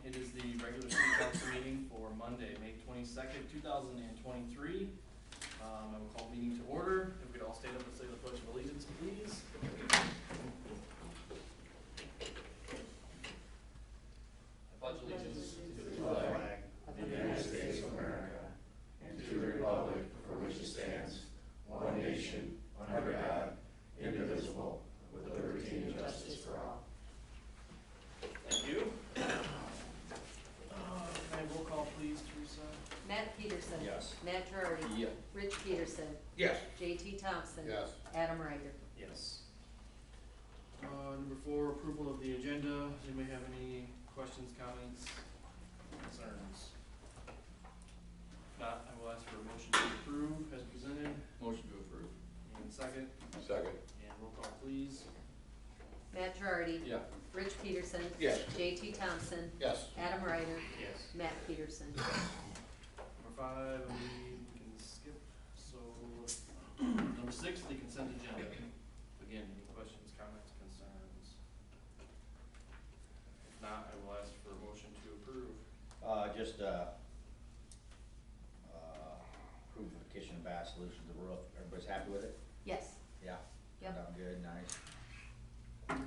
It is the regular city council meeting for Monday, May 22nd, 2023. I will call meeting to order. If we could all stand up and say the Pledge of Allegiance, please. I pledge allegiance to the flag of the United States of America and to the republic for which it stands, one nation, under God, indivisible, with liberty and justice for all. Thank you. Can I roll call, please, Teresa? Matt Peterson. Yes. Matt Girardi. Yeah. Rich Peterson. Yes. JT Thompson. Yes. Adam Ryder. Yes. Number 4, approval of the agenda. Does anybody have any questions, comments, concerns? If not, I will ask for a motion to approve as presented. Motion to approve. And second. Second. And roll call, please. Matt Girardi. Yeah. Rich Peterson. Yes. JT Thompson. Yes. Adam Ryder. Yes. Matt Peterson. Number 5, I believe we can skip. So, number 6, the consent agenda. Again, any questions, comments, concerns? If not, I will ask for a motion to approve. Just approve the kitchen and bath solution to the roof. Everybody's happy with it? Yes. Yeah. Yep. Done good, nice. Okay.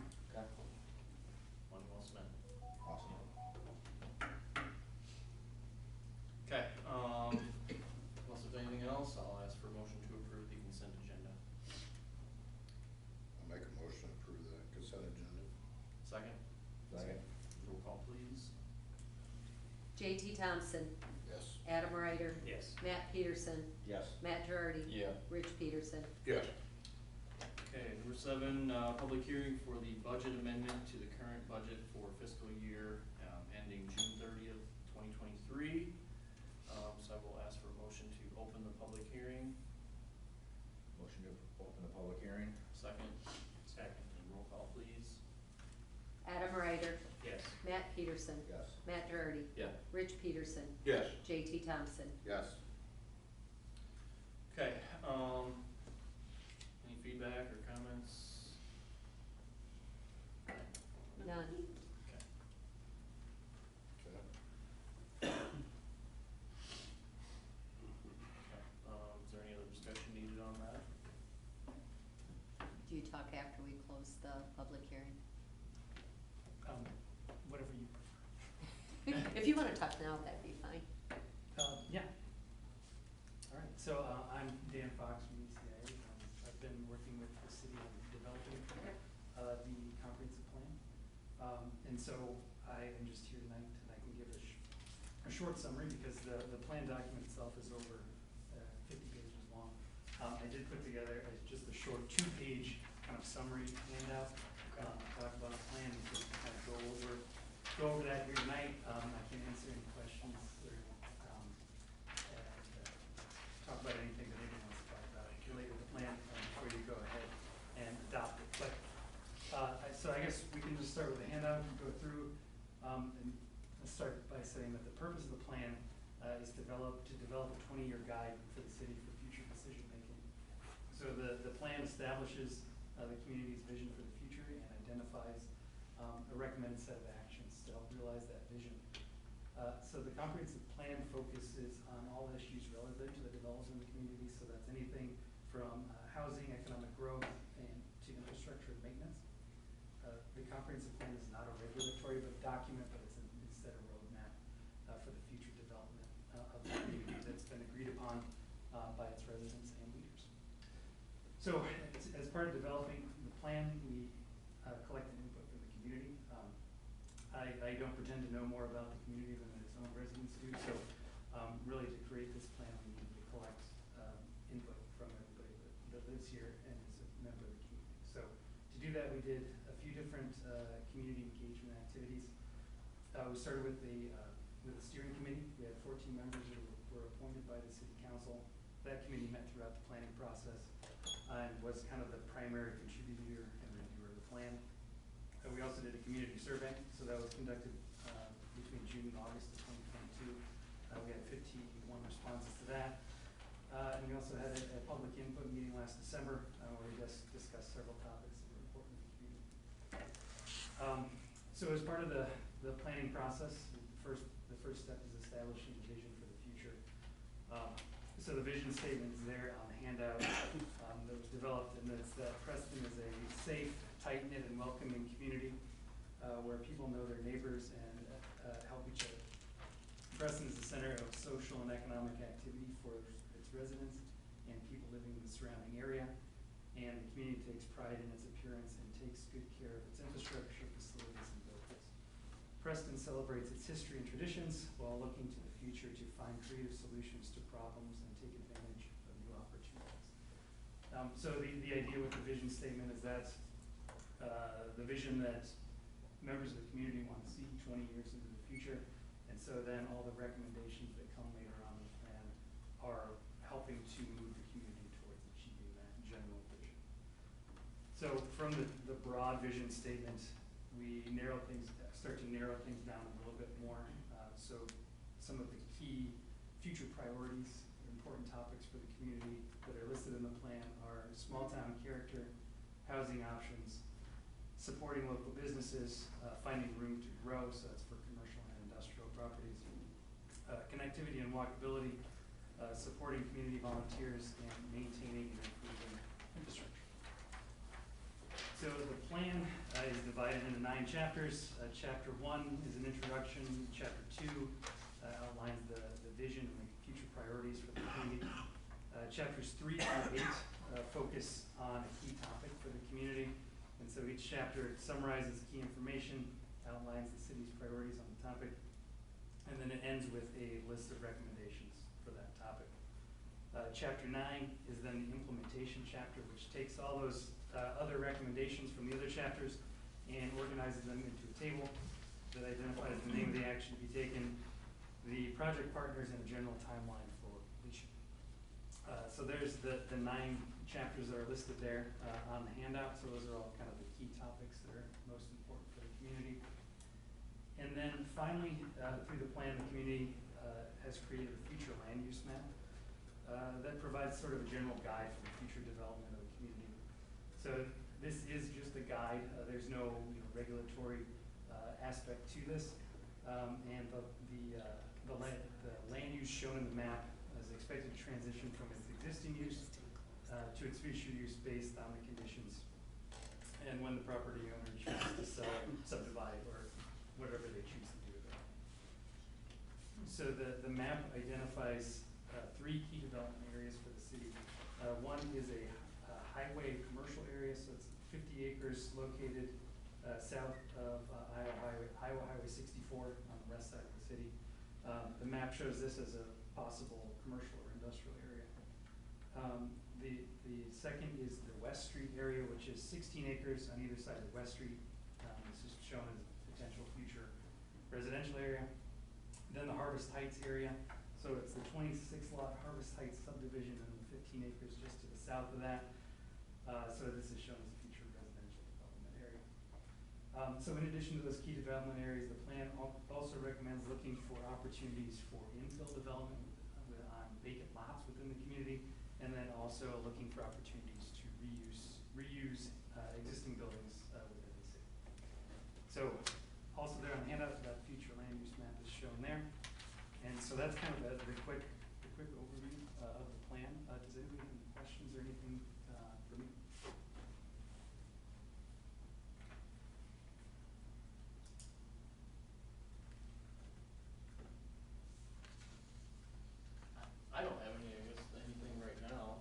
Money well spent. Awesome. Okay, unless there's anything else, I'll ask for a motion to approve the consent agenda. I'll make a motion to approve the consent agenda. Second? Second. Roll call, please. JT Thompson. Yes. Adam Ryder. Yes. Matt Peterson. Yes. Matt Girardi. Yeah. Rich Peterson. Yes. Okay, number 7, public hearing for the budget amendment to the current budget for fiscal year ending June 30th, 2023. So I will ask for a motion to open the public hearing. Motion to open the public hearing. Second. Second. And roll call, please. Adam Ryder. Yes. Matt Peterson. Yes. Matt Girardi. Yeah. Rich Peterson. Yes. JT Thompson. Yes. Okay, any feedback or comments? None. Okay. Okay. Is there any other discussion needed on that? Do you talk after we close the public hearing? Whatever you prefer. If you want to talk now, that'd be fine. Yeah. All right, so I'm Dan Fox from ECA. I've been working with the city on developing the comprehensive plan. And so I am just here tonight and I can give a short summary because the plan document itself is over 50 pages long. I did put together just a short 2-page kind of summary handout. Talk about the plan and just kind of go over that here tonight. I can answer any questions or talk about anything that anyone wants to talk about related to the plan before you go ahead and adopt it. But so I guess we can just start with the handout and go through. And let's start by saying that the purpose of the plan is to develop a 20-year guide for the city for future decision making. So the plan establishes the community's vision for the future and identifies a recommended set of actions to help realize that vision. So the comprehensive plan focuses on all issues relevant to the development of the community. So that's anything from housing, economic growth, and to infrastructure and maintenance. The comprehensive plan is not a regulatory document, but it's instead a roadmap for the future development of the community that's been agreed upon by its residents and leaders. So as part of developing the plan, we collected input from the community. I don't pretend to know more about the community than its own residents do, so really to create this plan, we need to collect input from everybody that lives here and is a member of the community. So to do that, we did a few different community engagement activities. We started with the steering committee. We had 14 members who were appointed by the city council. That committee met throughout the planning process and was kind of the primary contributor and reviewer of the plan. We also did a community survey, so that was conducted between June and August of 2022. We had 51 responses to that. And we also had a public input meeting last December where we just discussed several topics that were important to the community. So as part of the planning process, first step is establishing a vision for the future. So the vision statement is there on the handout that was developed, and it's that Preston is a safe, tight-knit, and welcoming community where people know their neighbors and help each other. Preston is the center of social and economic activity for its residents and people living in the surrounding area, and the community takes pride in its appearance and takes good care of its infrastructure, facilities, and buildings. Preston celebrates its history and traditions while looking to the future to find creative solutions to problems and take advantage of new opportunities. So the idea with the vision statement is that the vision that members of the community want to see 20 years into the future, and so then all the recommendations that come later on in the plan are helping to move the community towards achieving that general vision. So from the broad vision statement, we start to narrow things down a little bit more. So some of the key future priorities, important topics for the community that are listed in the plan are small town character, housing options, supporting local businesses, finding room to grow, so that's for commercial and industrial properties, connectivity and walkability, supporting community volunteers, and maintaining and improving infrastructure. So the plan is divided into 9 chapters. Chapter 1 is an introduction. Chapter 2 outlines the vision and the future priorities for the community. Chapters 3 through 8 focus on a key topic for the community. And so each chapter summarizes key information, outlines the city's priorities on the topic, and then it ends with a list of recommendations for that topic. Chapter 9 is then the implementation chapter, which takes all those other recommendations from the other chapters and organizes them into a table that identifies the name of the action to be taken, the project partners, and a general timeline for completion. So there's the 9 chapters that are listed there on the handout. So those are all kind of the key topics that are most important for the community. And then finally, through the plan, the community has created a future land use map that provides sort of a general guide for the future development of the community. So this is just a guide. There's no regulatory aspect to this, and the land use shown in the map is expected to transition from its existing use to its future use based on the conditions and when the property owner chooses to sell, subdivide, or whatever they choose to do with it. So the map identifies 3 key development areas for the city. One is a highway commercial area, so it's 50 acres located south of Iowa Highway 64 on the west side of the city. The map shows this as a possible commercial or industrial area. The second is the West Street area, which is 16 acres on either side of West Street. This is shown as a potential future residential area. Then the Harvest Heights area. So it's the 26-lot Harvest Heights subdivision and the 15 acres just to the south of that. So this is shown as a future residential development area. So in addition to those key development areas, the plan also recommends looking for opportunities for infill development on vacant lots within the community, and then also looking for opportunities to reuse existing buildings within the city. So also there on the handout, that future land use map is shown there. And so that's kind of the quick overview of the plan. Does anybody have any questions or anything for me? I don't have anything right now.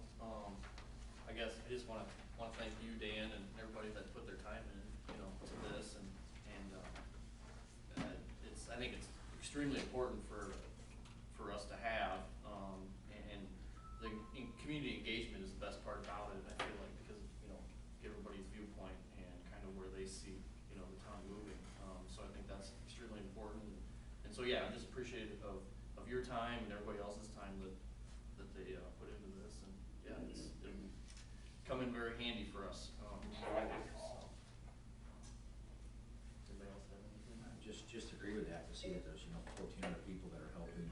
I guess I just want to thank you, Dan, and everybody that put their time in, to this, and I think it's extremely important for us to have, and the community engagement is the best part about it. I feel like, because get everybody's viewpoint and kind of where they see the town moving. So I think that's extremely important, and so yeah, I'm just appreciative of your time and everybody else's time that they put into this, and yeah, it'll come in very handy for us. Anybody else have anything? Just agree with that, to see that there's 1,400 people that are helping,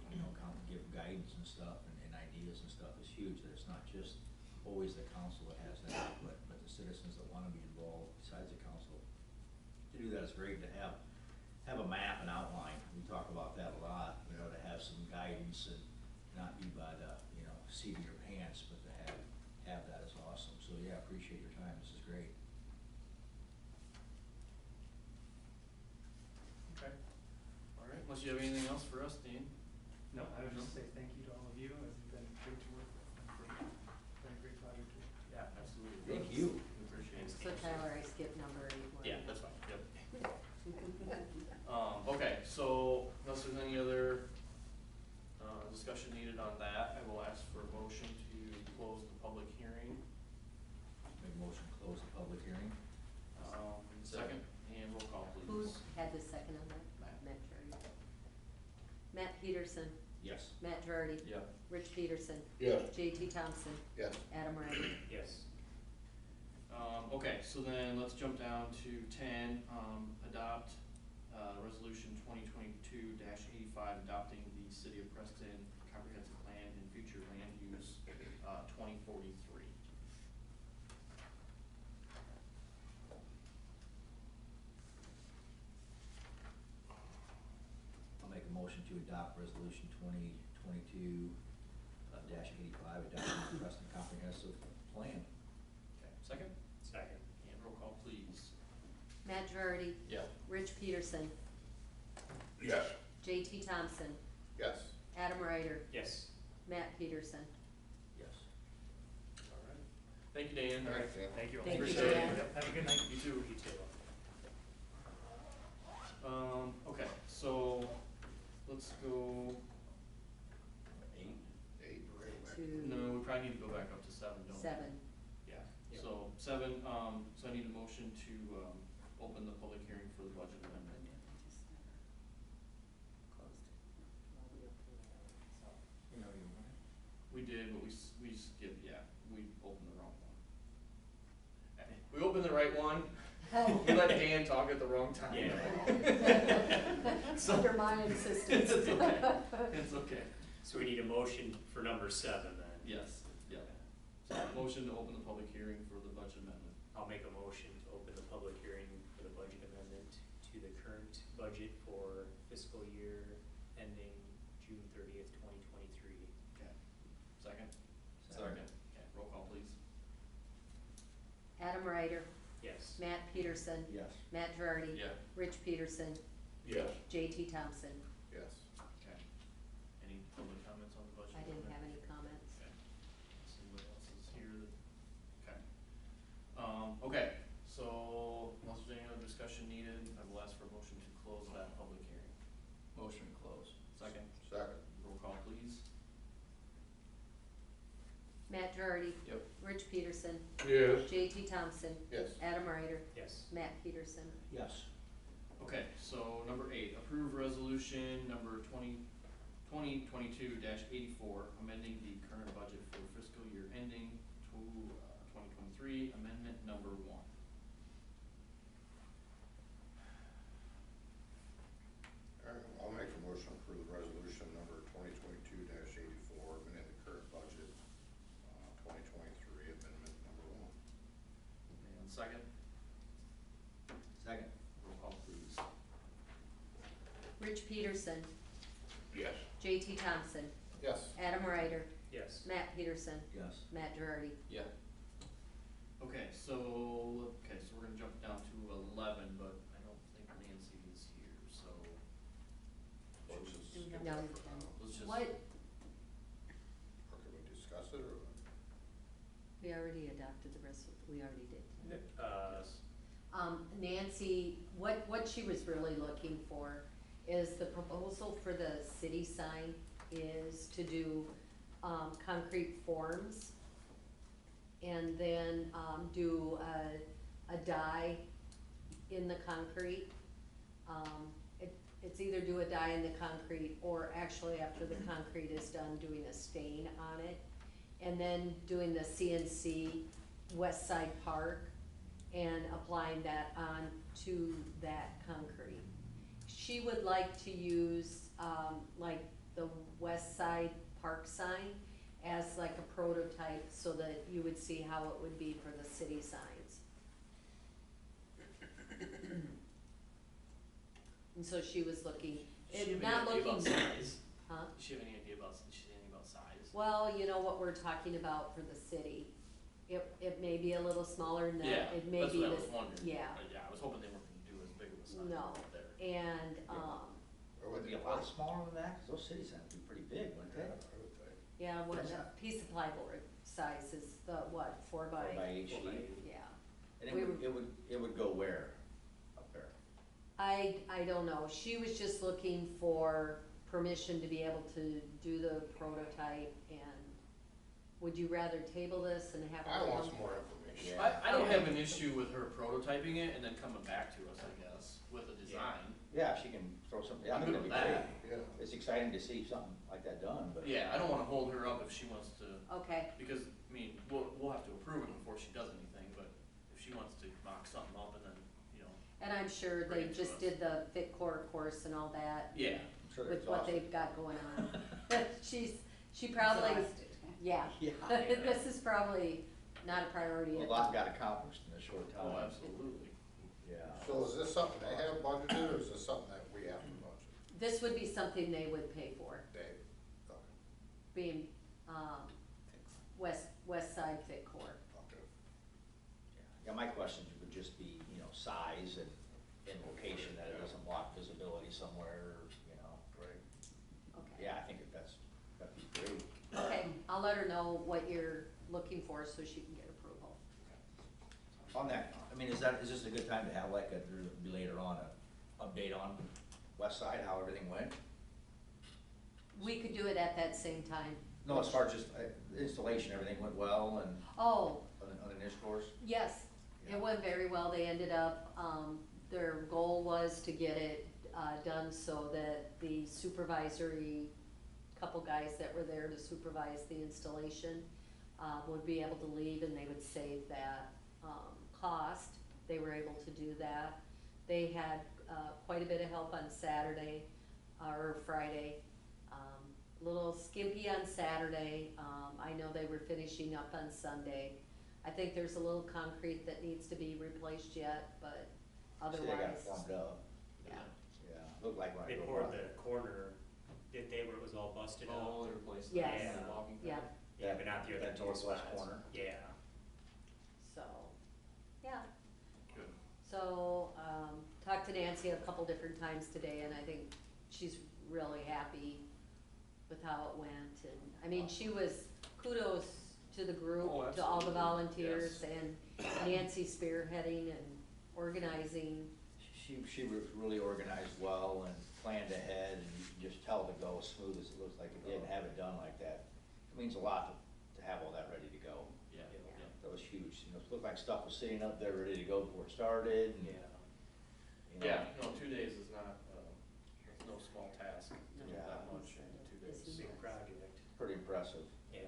give guidance and stuff and ideas and stuff is huge. That it's not just always the council that has that, but the citizens that want to be involved besides the council. To do that is great. To have have a map and outline. We talk about that a lot, you know, to have some guidance and not be by the, you know, seat of your pants, but to have that is awesome. So, yeah, appreciate your time. This is great. Okay. All right, unless you have anything else for us, Dean? No, I would just say thank you to all of you, it's been great to work with, and for been a great project to work. Yeah, absolutely. Thank you. We appreciate it. So Tyler, I skipped number 8. Yeah, that's fine, yep. Okay, so unless there's any other, discussion needed on that, I will ask for a motion to close the public hearing. Make a motion to close the public hearing. Second, and roll call, Who please. had the second on that? Matt. Girardi. Matt Peterson, Yes. Matt Girardi. Yep. Rich Peterson. Yes. JT Thompson, Yes. Adam Ryder. Yes. Okay, so then let's jump down to 10, adopt, resolution 2022-85, adopting the City of Preston Comprehensive Plan and Future Land Use, 2043. I'll make a motion to adopt resolution 2022-85, adopting the Preston Comprehensive Plan. Okay, second? Second. And roll call, please. Matt Girardi. Yeah. Rich Peterson, Yes. JT Thompson, Yes. Adam Ryder, Yes. Matt Peterson. Yes. All right. Thank you, Dan. All right, Dan. Thank you all. Thank you, Appreciate it. Dan. Yep, have a good night. You too. You too. Okay, so let's go, 8. 8, right back. no, we probably need to go back up to 7, don't we? 7. Yeah, so 7, so I need a motion to, open the public hearing for the budget amendment. You know, you want it? We did, but we skipped, yeah, we opened the wrong one. We opened the right one, we let Dan talk at the wrong time. So- Under my insistence. It's okay, it's okay. So we need a motion for number 7 then. Yes, yeah. So motion to open the public hearing for the budget amendment. I'll make a motion to open the public hearing for the budget amendment to the current budget for fiscal year ending June 30th, 2023. Okay. Second? Second. Okay, roll call, please. Adam Ryder, Yes. Matt Peterson, Yes. Matt Girardi. Yeah. Rich Peterson, Yes. JT Thompson. Yes. Okay. Any public comments on the budget? I didn't amendment? have any comments. Okay. See what else is here. Okay. Okay, so unless there's any other discussion needed, I will ask for a motion to close that public hearing. Motion to close. Second, Second. roll call, please. Matt Girardi. Yep. Rich Peterson, Yes. JT Thompson, Yes. Adam Ryder, Yes. Matt Peterson. Yes. Okay, so number 8, approve resolution number 2022-84, amending the current budget for fiscal year ending to 2023, amendment number 1. All right, I'll make a motion for the resolution number 2022-84, amending the current budget, 2023, amendment number 1. And second, Second. roll call, please. Rich Peterson, Yes. JT Thompson, Yes. Adam Ryder, Yes. Matt Peterson, Yes. Matt Girardi. Yeah. Okay, so we're gonna jump down to 11, but I don't think Nancy is here, so. Let's just, No, skip you that for can. now. Let's just. What, or can we discuss it, or? we already adopted the rest, we already did. Yes. Nancy, what she was really looking for is the proposal for the city sign is to do, concrete forms and then, do a dye in the concrete. It's either do a dye in the concrete or actually after the concrete is done, doing a stain on it. And then doing the CNC West Side Park and applying that on to that concrete. She would like to use, like the West Side Park sign as like a prototype so that you would see how it would be for the city signs. And so she was looking, Does she have not any idea looking, about size? huh? Does she have any idea about, does she have any about size? Well, you know what we're talking about for the city. It may be a little smaller than Yeah, that, it may that's be what I the, was wondering. yeah, Yeah, I was hoping they weren't gonna do as big of a sign No. up there. and, Or Would would it be a lot smaller than that, 'cause those cities have to be pretty big, wouldn't Yeah, they? I would think. yeah, what, What's a that? piece of plyboard size is the, what, 4 by? 4x8 4 by sheet. 8. Yeah. And We it would go where, up there? I don't know, she was just looking for permission to be able to do the prototype, and would you rather table this and have her I come? want some more information. Yeah. I don't have an issue with her prototyping it and then coming back to us, I guess, with a design. Yeah, she can throw something, I I'm think good that'd with be great. that. Yeah. It's exciting to see something like that done, but. Yeah, I don't wanna hold her up if she wants to, Okay, because, I mean, we'll have to approve it before she does anything, but if she wants to mock something up and then, you know, and I'm sure Bring they it to just us. did the Fit Core course and all that. yeah. I'm sure they're With what exhausted. they've got going on. She probably, yeah, Yeah. this is probably not a priority. A at lot the- got accomplished in a short time. Oh, absolutely. Yeah. So is this something they have budgeted, or is this something that we have to budget? This would be something they would pay for, Dave? Okay. being, west side Fit Core. Okay. Yeah, my questions would just be, you know, size and location, that it doesn't block visibility somewhere, you know. Right. Okay. Yeah, I think that'd be great. Okay, I'll let her know what you're looking for so she can get approval. On that, I mean, is this a good time to have like be later on, a update on west side, how everything went? We could do it at that same time. No, as far as just installation, everything went well and Oh, on the initial course? yes, Yeah. it went very well. They ended up, their goal was to get it, done so that the supervisory, couple guys that were there to supervise the installation, would be able to leave and they would save that, cost. They were able to do that. They had, quite a bit of help on Saturday, or Friday. Little skimpy on Saturday. I know they were finishing up on Sunday. I think there's a little concrete that needs to be replaced yet, but See, they got it otherwise, formed up, yeah. yeah, looked like when I They drove poured by. the corner, did they, where it was all busted up? Oh, they replaced Yes. the Yeah. walking Yeah. path. Yeah, but not the other That two northwest spots. corner. Yeah. So, yeah. Good. So, talked to Nancy a couple different times today, and I think she's really happy with how it went, and, I mean, she was, kudos to the group, Oh, to all the absolutely, volunteers, yes. and Nancy spearheading and organizing. She was really organized well and planned ahead, and you can just tell to go as smooth as it looks like it did, and have it done like that. It means a lot to have all that ready to go. Yeah, yeah. That was huge, you know, it looked like stuff was sitting up there ready to go before it started, and, Yeah. you know. Yeah, no, 2 days is not, it's no small task, to do Yeah. that much in 2 days. Busy. Big project. Pretty impressive. Yeah.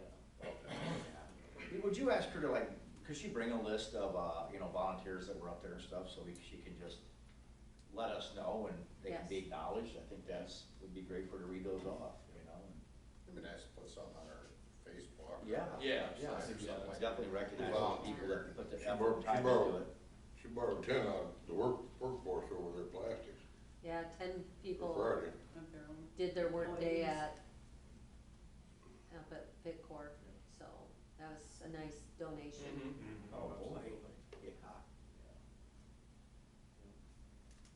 Would you ask her to like, could she bring a list of, you know, volunteers that were up there and stuff, so she can just let us know and they can be Yes. acknowledged? I think would be great for her to read those off, you know? It'd be nice to put something on our Facebook. Yeah. Yeah, Yeah, I think yeah, so. that's Definitely recognize Well, those people that put the she effort borrowed- and time she into borrowed- it. She borrowed 10 out of the workforce over their plastics Yeah, 10 for people Friday. did their work day up at Fit Corp, so that was a nice donation. Mhm. Oh, boy. Absolutely. Yeah.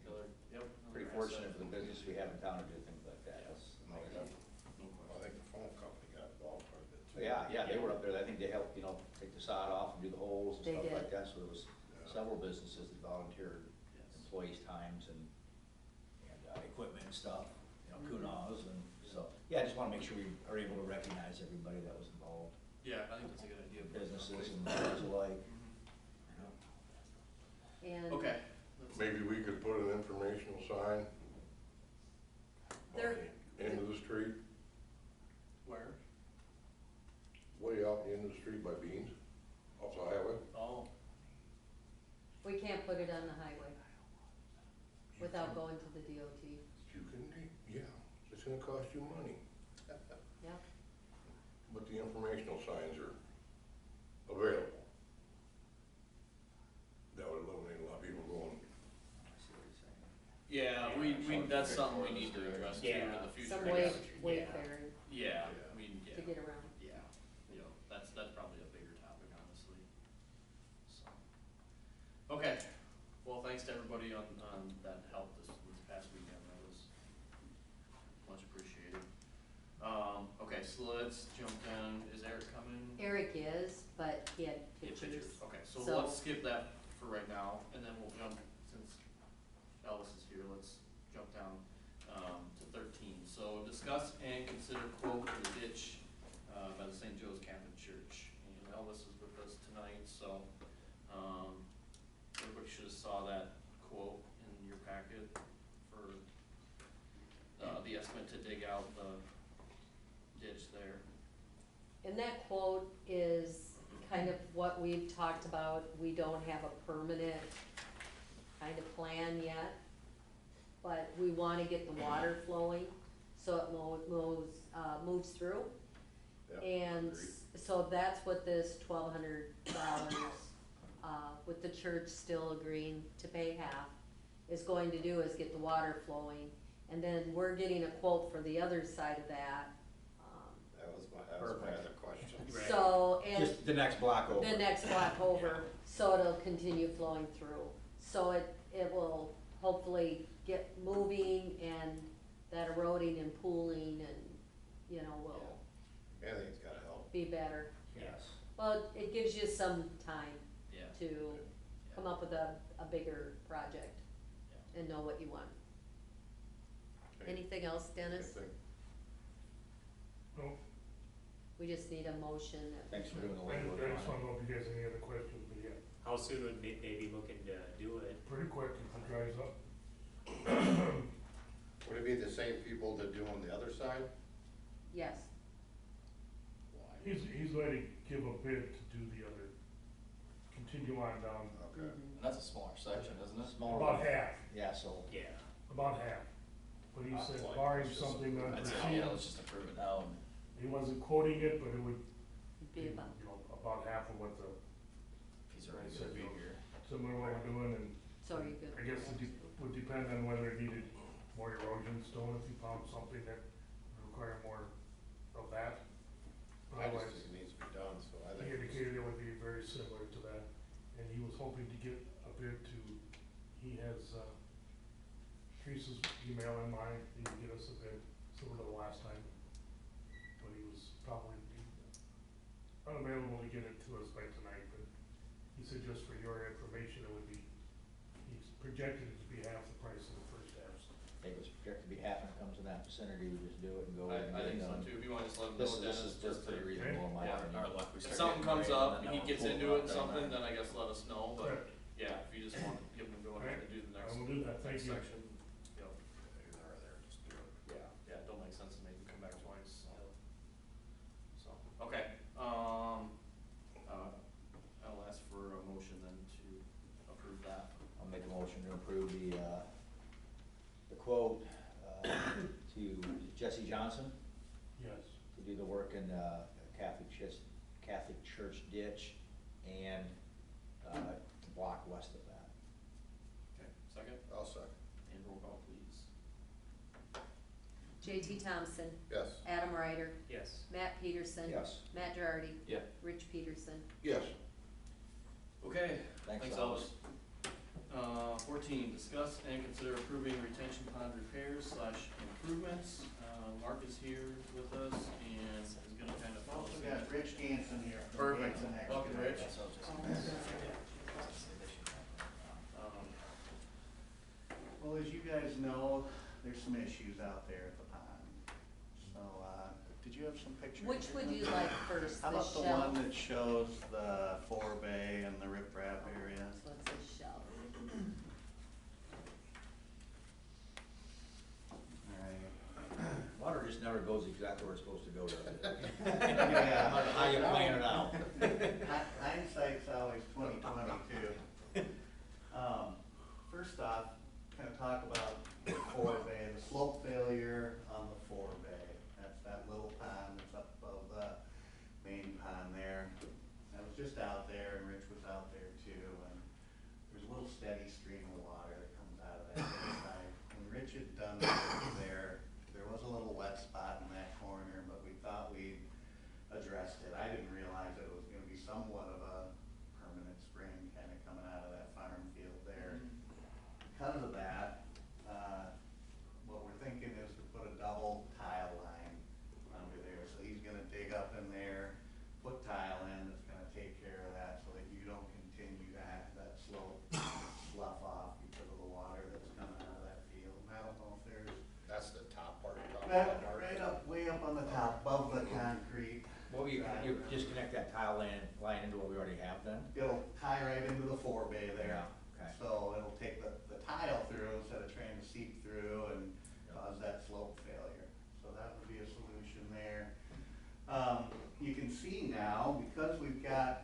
Killer, yep. Pretty another fortunate asset. for the business we have in town to do things like that. That's amazing. No I think the phone company got involved quite a bit So, too. yeah, they were up there. I think they helped, you know, take the sod off and do the holes and They stuff like did. that. So there was several businesses that volunteered Yes. employees' times and equipment and stuff, you know, kudos. And so, yeah, I just wanna make sure we are able to recognize everybody that was involved, Yeah, I think that's a good idea. businesses and things alike. Mhm. you know. And Okay. Maybe we could put an informational sign There- on the end of the street, Where? way out the end of the street by Beans, off the highway. Oh, we can't put it on the highway without going to the DOT, You can, yeah, it's gonna cost you money, yeah. but the informational signs are available. That would eliminate a lot of people going, I see what you're saying. yeah, we that's something we need to address too in Yeah. the future. Some I guess. wayfaring Yeah, I mean, to yeah, get around. yeah, you know, that's probably a bigger topic, honestly, so. Okay, well, thanks to everybody on that helped this past weekend, that was much appreciated. Okay, so let's jump down, is Eric coming? Eric is, but he had Yeah, pictures. Okay, so So- let's skip that for right now, and then we'll jump, since Elvis is here, let's jump down, to 13. So discuss and consider quote the ditch, by the St. Joe's Catholic Church. And Elvis is with us tonight, so, everybody should have saw that quote in your packet for, the estimate to dig out the ditch there. And that quote is kind of what we've talked about. We don't have a permanent kind of plan yet, but we wanna get the water flowing, so it moves through. Yep, And agreed. so that's what this $1,200, with the church still agreeing to pay half, is going to do, is get the water flowing. And then we're getting a quote for the other side of that. That was my other question. Right. So, and Just the next block over. the next block over, so it'll continue flowing through. So it will hopefully get moving, and that eroding and pooling and, will Anything's gotta help. be better. Yes. Well, it gives you some time Yeah. to come up with a bigger project Yeah. and know what you want. Okay. Anything else, Dennis? Anything? No, We just need a motion. Thanks for doing the I legwork just wanna on it. know if you guys have any other questions, but yeah, How soon would they be looking to do it? pretty quick if it dries up. Would it be the same people that do on the other side? Yes, Why? He's going to give a bid to do the other, continue on down, Okay. mhm. And that's a smaller section, isn't it? Smaller about one. half, Yeah, so, Yeah. about half. But he Ah, said like, barring it's just something a- unforeseen, just approve it now. he wasn't quoting it, but it would It'd be, be about, about half of what the, He's already gonna gonna be here. similar what we're doing, and so are you good? I guess it would depend on whether it needed more erosion stone, if you found something that would require more of that. But I just otherwise, think it needs to be done, so I he think. indicated it would be very similar to that, and he was hoping to get a bid to, he has, Teresa's email in mind, he can get us a bid, similar to the last time. But he was probably unavailable to get it to us by tonight, but he said just for your information, it would be, he's projected it to be half the price of the first half. it was projected to be half, and it comes in that vicinity, we just do it and go. and I get it think so done. too, if you wanna just let him This know, is, Dennis, this is just pretty to- reasonable in my Yeah, opinion. our luck, if something comes up, he gets into it and something, then I guess let us know, but, Correct. yeah, if you just want to give him, go ahead and do the I next, will do that, thank next you. section, you know, There, just do it. yeah, it don't make sense to make him come back twice, so, okay, I'll ask for a motion then to approve that. I'll make a motion to approve the quote, to Jesse Johnson Yes, to do the work in, Catholic Church ditch and, the block west of that. Okay, second, I'll second. and roll call please. JT Thompson, Yes. Adam Ryder, Yes. Matt Peterson. Yes. Matt Girardi. Yeah. Rich Peterson. Yes. Okay, Thanks, thanks Elvis. Elvis. 14, discuss and consider approving retention pond repairs / improvements. Mark is here with us and is gonna kind of. Also got Rich Ganson here from Perfect, Ganson welcome Rich. Well, as you guys know, there's some issues out there at the pond. So, did you have some pictures? Which would you like first, How the about the shell? one that shows the forebay and the riprap area? So it's a shell. Alright. Water just never goes exactly where it's supposed to go, does it? No Yeah. matter how you plan it out. Hindsight's always 20/20 too. First off, kind of talk about the forebay, the slope failure on the forebay. That's that little pond that's up above the main pond there. I was just out there and Rich was out there too, and there's a little steady stream of water that comes out of that side. When Rich had Well, you just connect that tile line into what we already have then? It'll tie right into the forebay there. Yeah, okay. So it'll take the tile through instead of trying to seep through and cause that slope failure. So that would be a solution there. You can see now, because we've got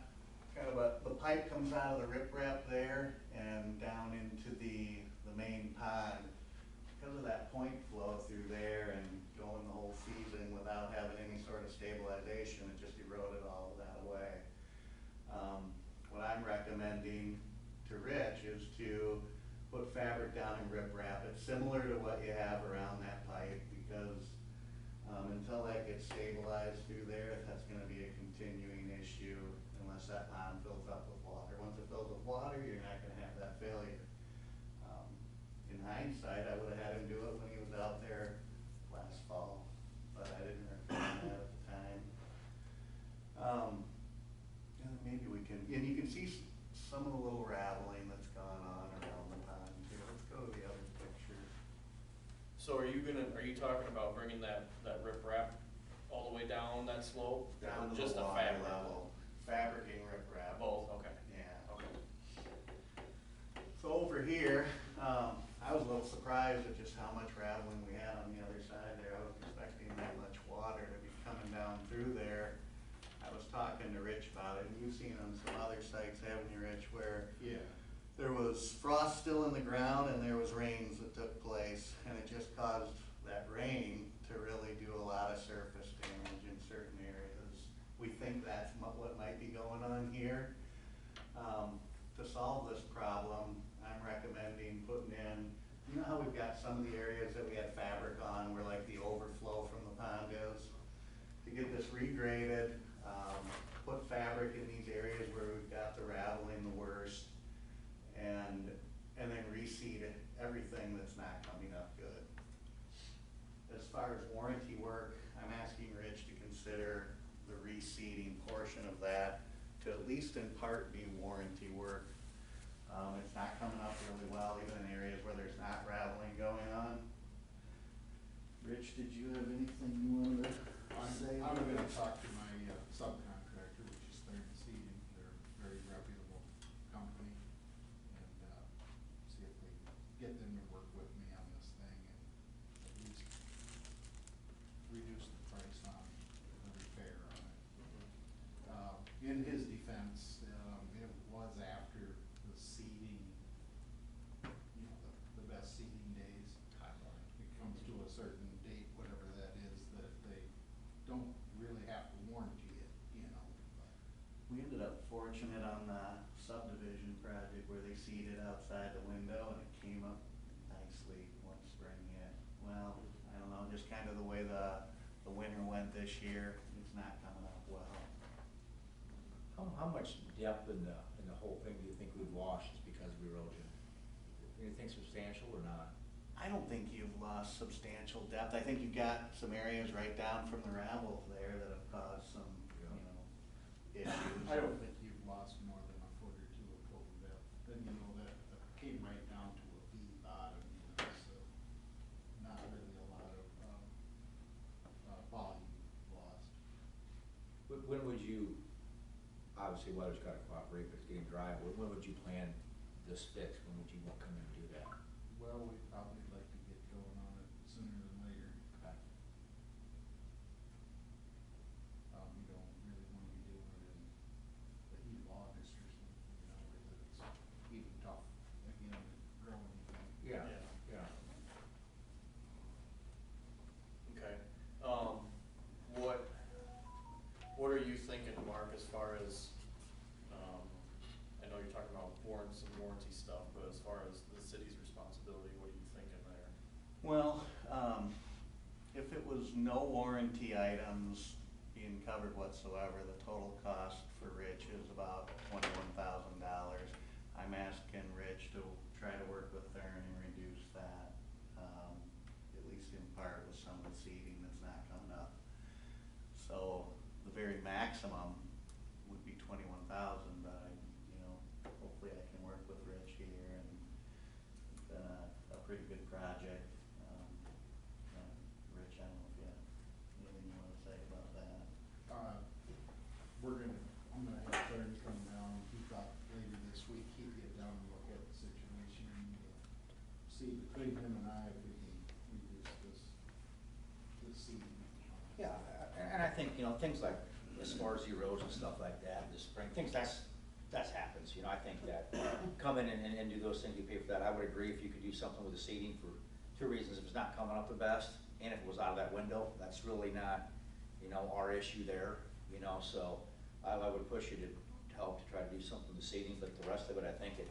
kind of the pipe comes out of the riprap there and down into the main pond. Because of that point flow through there and going the whole season without having any sort of stabilization, it just eroded all of that away. What I'm recommending to Rich is to put fabric down in riprap. It's similar to what you have around that pipe, because until that gets stabilized through there, that's gonna be a continuing issue unless that pond fills up with water. Once it fills with water, you're not gonna have that failure. In hindsight, I would've had him do it when he was out there last fall, but I didn't recommend that at the time. And maybe we can, and you can see some of the little raveling that's gone on around the pond too. Let's go to the other picture. So are you talking about bringing that riprap all the way down that slope? Down to Just the a water fabric? level, fabricing riprap. Both, okay. Yeah. Okay. So over here, I was a little surprised at just how much raveling we had on the other side there. I was expecting that much water to be coming down through there. I was talking to Rich about it, and you've seen on some other sites, haven't you, Rich, where there was frost still in the ground and there was rains that took place, and it just caused that rain to really do a lot of surface damage in certain areas. We think that's what might be going on here. To solve this problem, I'm recommending putting in, you know how we've got some of the areas that we had fabric on where like the overflow from the pond is? To get this regraded, put fabric in these areas where we've got the raveling the worst, and then reseed everything that's not coming up good. As far as warranty work, I'm asking Rich to consider the reseeding portion of that to at least in part be warranty work. It's not coming up really well, even in areas where there's not raveling going on. Rich, did you have anything you wanted to say? I'm gonna talk to my subcontractor, which is Third Seeding. They're a very reputable company, and see if we can get them to work with me on this thing and at least reduce the price on the repair on it. In his defense, it was after the seeding, you know, the best seeding days. It comes to a certain date, whatever that is, that they don't really have to warranty it, you know. We ended up fortunate on the subdivision project where they seeded outside the window and it came up nicely one spring yet. Well, I don't know, just kind of the way the winter went this year, it's not coming up well. How much depth in the whole thing do you think we've lost just because of erosion? Anything substantial or not? I don't think you've lost substantial depth. I think you've got some areas right down from the ravel there that have caused some, you know, issues. I don't think you've lost more than a foot or two of total depth. Then you know that came right down to a V bottom, you know, so not really a lot of volume lost. When would you, obviously weather's gotta cooperate, but it's getting dry, when would you plan this fix? When would you want to come in and do that? Well, we'd probably like to get going on it sooner than later. Okay. We don't really wanna be doing it in the heat of August or something, you know, where it's even tough again to grow anything. Yeah. Okay. What are you thinking, Mark, as far as, I know you're talking about some warranty stuff, but as far as the city's responsibility, what are you thinking there? Well, if it was no warranty items being covered whatsoever, the total cost for Rich is about $21,000. I'm asking Rich to try to work with Thurn and reduce that, at least in part with some of the seeding that's not coming up. So the very maximum would be 21,000, but hopefully I can work with Rich here, and it's been a pretty good project. Rich, I don't know if you have anything you want to say about that. think, you know, things like, as far as the erosion and stuff like that, the spring, things, that happens, you know, I think that come in and do those things, you pay for that. I would agree if you could do something with the seating for two reasons. If it's not coming up the best, and if it was out of that window, that's really not, you know, our issue there, you know, so I would push you to help to try to do something with the seating, but the rest of it, I think it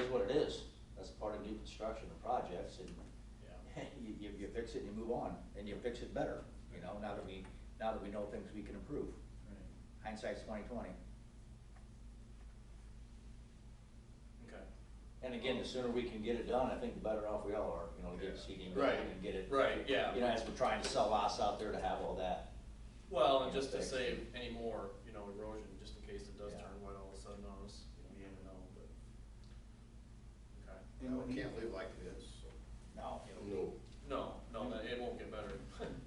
is what it is. That's part of new construction and projects, and you fix it and you move on, and you fix it better, you know, now that we know things we can improve. Right. Hindsight's 20/20. Okay. And again, the sooner we can get it done, I think the better off we all are, you know, to get the seating done Right. and get it. Right, yeah. You know, as we're trying to sell lots out there to have all that. Well, and you know, just to fixed. save any more, you know, erosion, just in case it does Yeah. turn white all of a sudden on us, you Yeah. never know, but. Okay. You know, we can't live like this, so. No. No. No, that, it won't get better.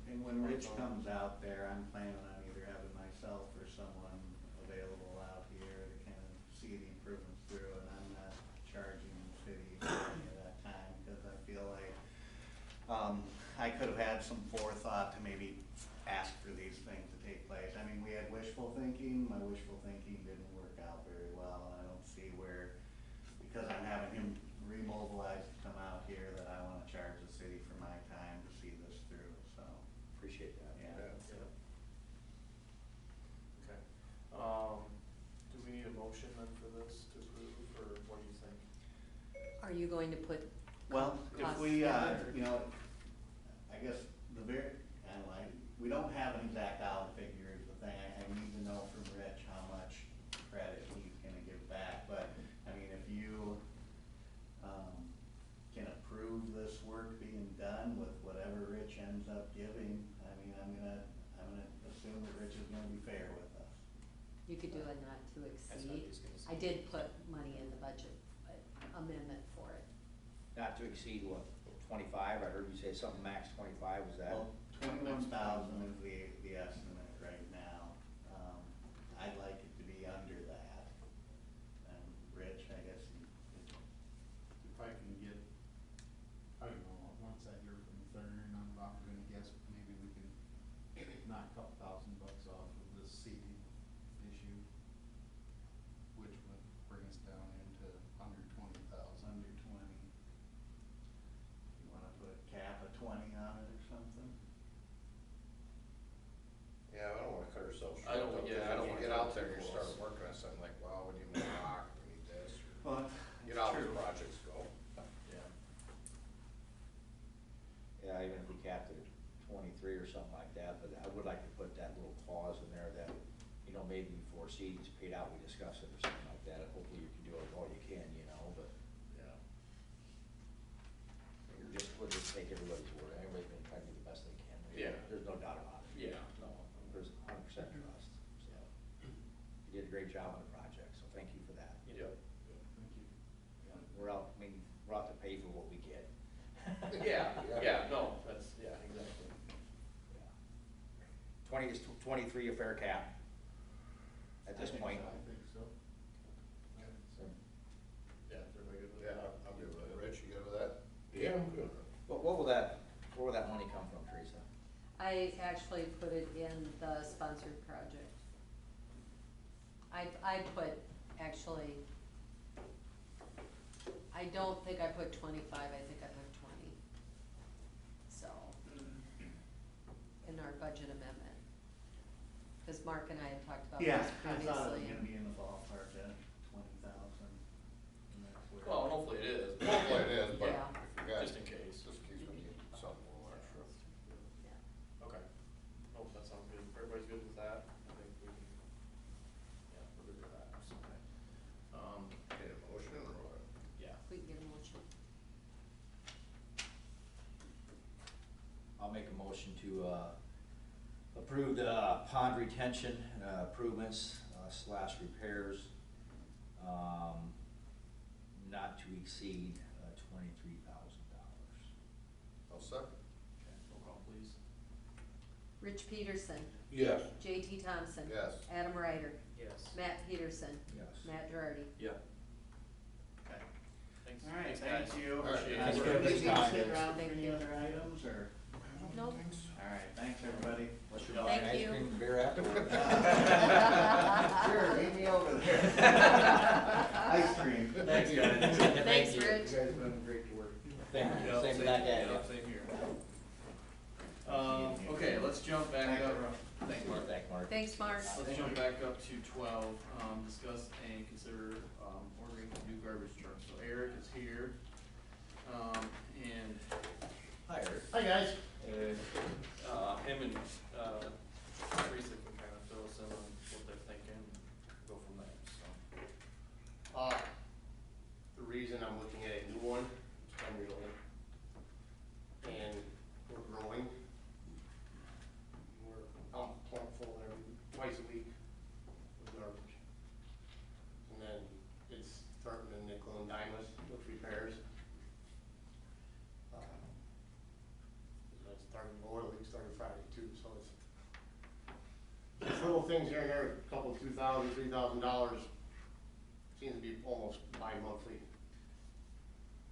And when Rich comes out there, I'm planning on either having myself or someone available out here to kind of see the improvements through, and I'm not charging the city for any of that time, because I feel like, I could have had some forethought to maybe ask for these things to take place. I mean, we had wishful thinking, my wishful thinking didn't work out very well, and I don't see where, because I'm having him remobilize to come out here, that I wanna charge the city for my time to see this through, so. Appreciate that. Yeah. Yeah. Okay. Do we need a motion then for this to approve, or what do you think? Are you going to put Well, if costs we, together? you know, I guess the very, I don't know, we don't have an exact dollar figure is the thing. I need to know from Rich how much credit he's gonna give back, but, I mean, if you, can approve this work being done with whatever Rich ends up giving, I mean, I'm gonna assume that Rich is gonna be fair with us. You could do a not to That's what exceed. he's gonna say. I did put money in the budget amendment for it. Not to exceed what, 25? I heard you say something max 25, was that? Well, 21,000 is the estimate right now. I'd like it to be under that. And Rich, I guess, If I can get, I don't know, once I hear from Thurn, I'm about gonna guess maybe we can knock a couple $1,000 off of this seating issue, which would bring us down into under 20,000. under 20. You wanna put a cap of 20 on it or something? Yeah, I don't wanna cut ourselves short. I don't- yeah, I don't If wanna you get cut out there, too you start close. working on something like, wow, we need more rock, we need this, or, Well, you know how these projects go. Yeah. Yeah, even if we capped it at 23 or something like that, but I would like to put that little clause in there that, you know, maybe before seeding's paid out, we discuss it or something like that. And hopefully you can do it all you can, you know, but Yeah. we'll just take everybody's word. Everybody's gonna try to do the best they can. Yeah. There's no doubt about it. Yeah, no. There's 100% trust, so. You did a great job on the project, so thank you for that. Yep. Thank you. You know, we're out to pay for what we get. Yeah, no, that's, yeah, exactly. 20 is 23 a fair cap at this point. I think so. So, Yeah, is everybody good with Yeah, that? I'm good with it. Rich, you good with that? Yeah, I'm good. where will that money come from, Teresa? I actually put it in the sponsored project. I put, actually, I don't think I put 25, I think I put 20. So, in our budget amendment. Cause Mark and I had talked about yeah, this I thought it was previously. gonna be in the ballpark at 20,000. And that's where. Well, hopefully it is. Hopefully it is, but Yeah. if you got, Just in case. just in case we need something a little extra. Yeah. Okay. Oh, that sounds good. Everybody's good with that? I think we can, yeah, we're good with that, so. Need a motion or what? Yeah. We can get a motion. I'll make a motion to approve the pond retention improvements / repairs, not to exceed $23,000. I'll second. Okay, roll call please. Rich Peterson, Yes. JT Thompson. Yes. Adam Ryder, Yes. Matt Peterson, Yes. Matt Girardi. Yeah. Okay. Thanks. All right, Thanks, guys. thank you. All right, Appreciate thanks it. for everybody's Anything to time. stick around for Thank any you. other items, or? Nope. All right, thanks, everybody. Unless Yeah. Thank Ice you. cream and beer afterwards. Sure, meet me over there. Ice cream. Thanks, guys. Thanks, you. Rich. You guys have done great work. Thank you, Yeah, same back at you. yeah, same here. Okay, let's jump back up. Thanks, Mark. Thanks, Mark. Thanks, Mark. Let's jump back up to 12, discuss and consider, ordering a new garbage truck. So Eric is here, and, Hi, Eric. Hi, guys. him and, Teresa can kind of fill us in on what they're thinking, and go from there, so. The reason I'm looking at a new one, it's 10 years old, and we're growing. I'm plump full twice a week with garbage. And then it's starting to nickel and dime us with repairs. I started oil leak started Friday too, so it's just little things here and there, a couple $2,000, $3,000. Seems to be almost bi-monthly.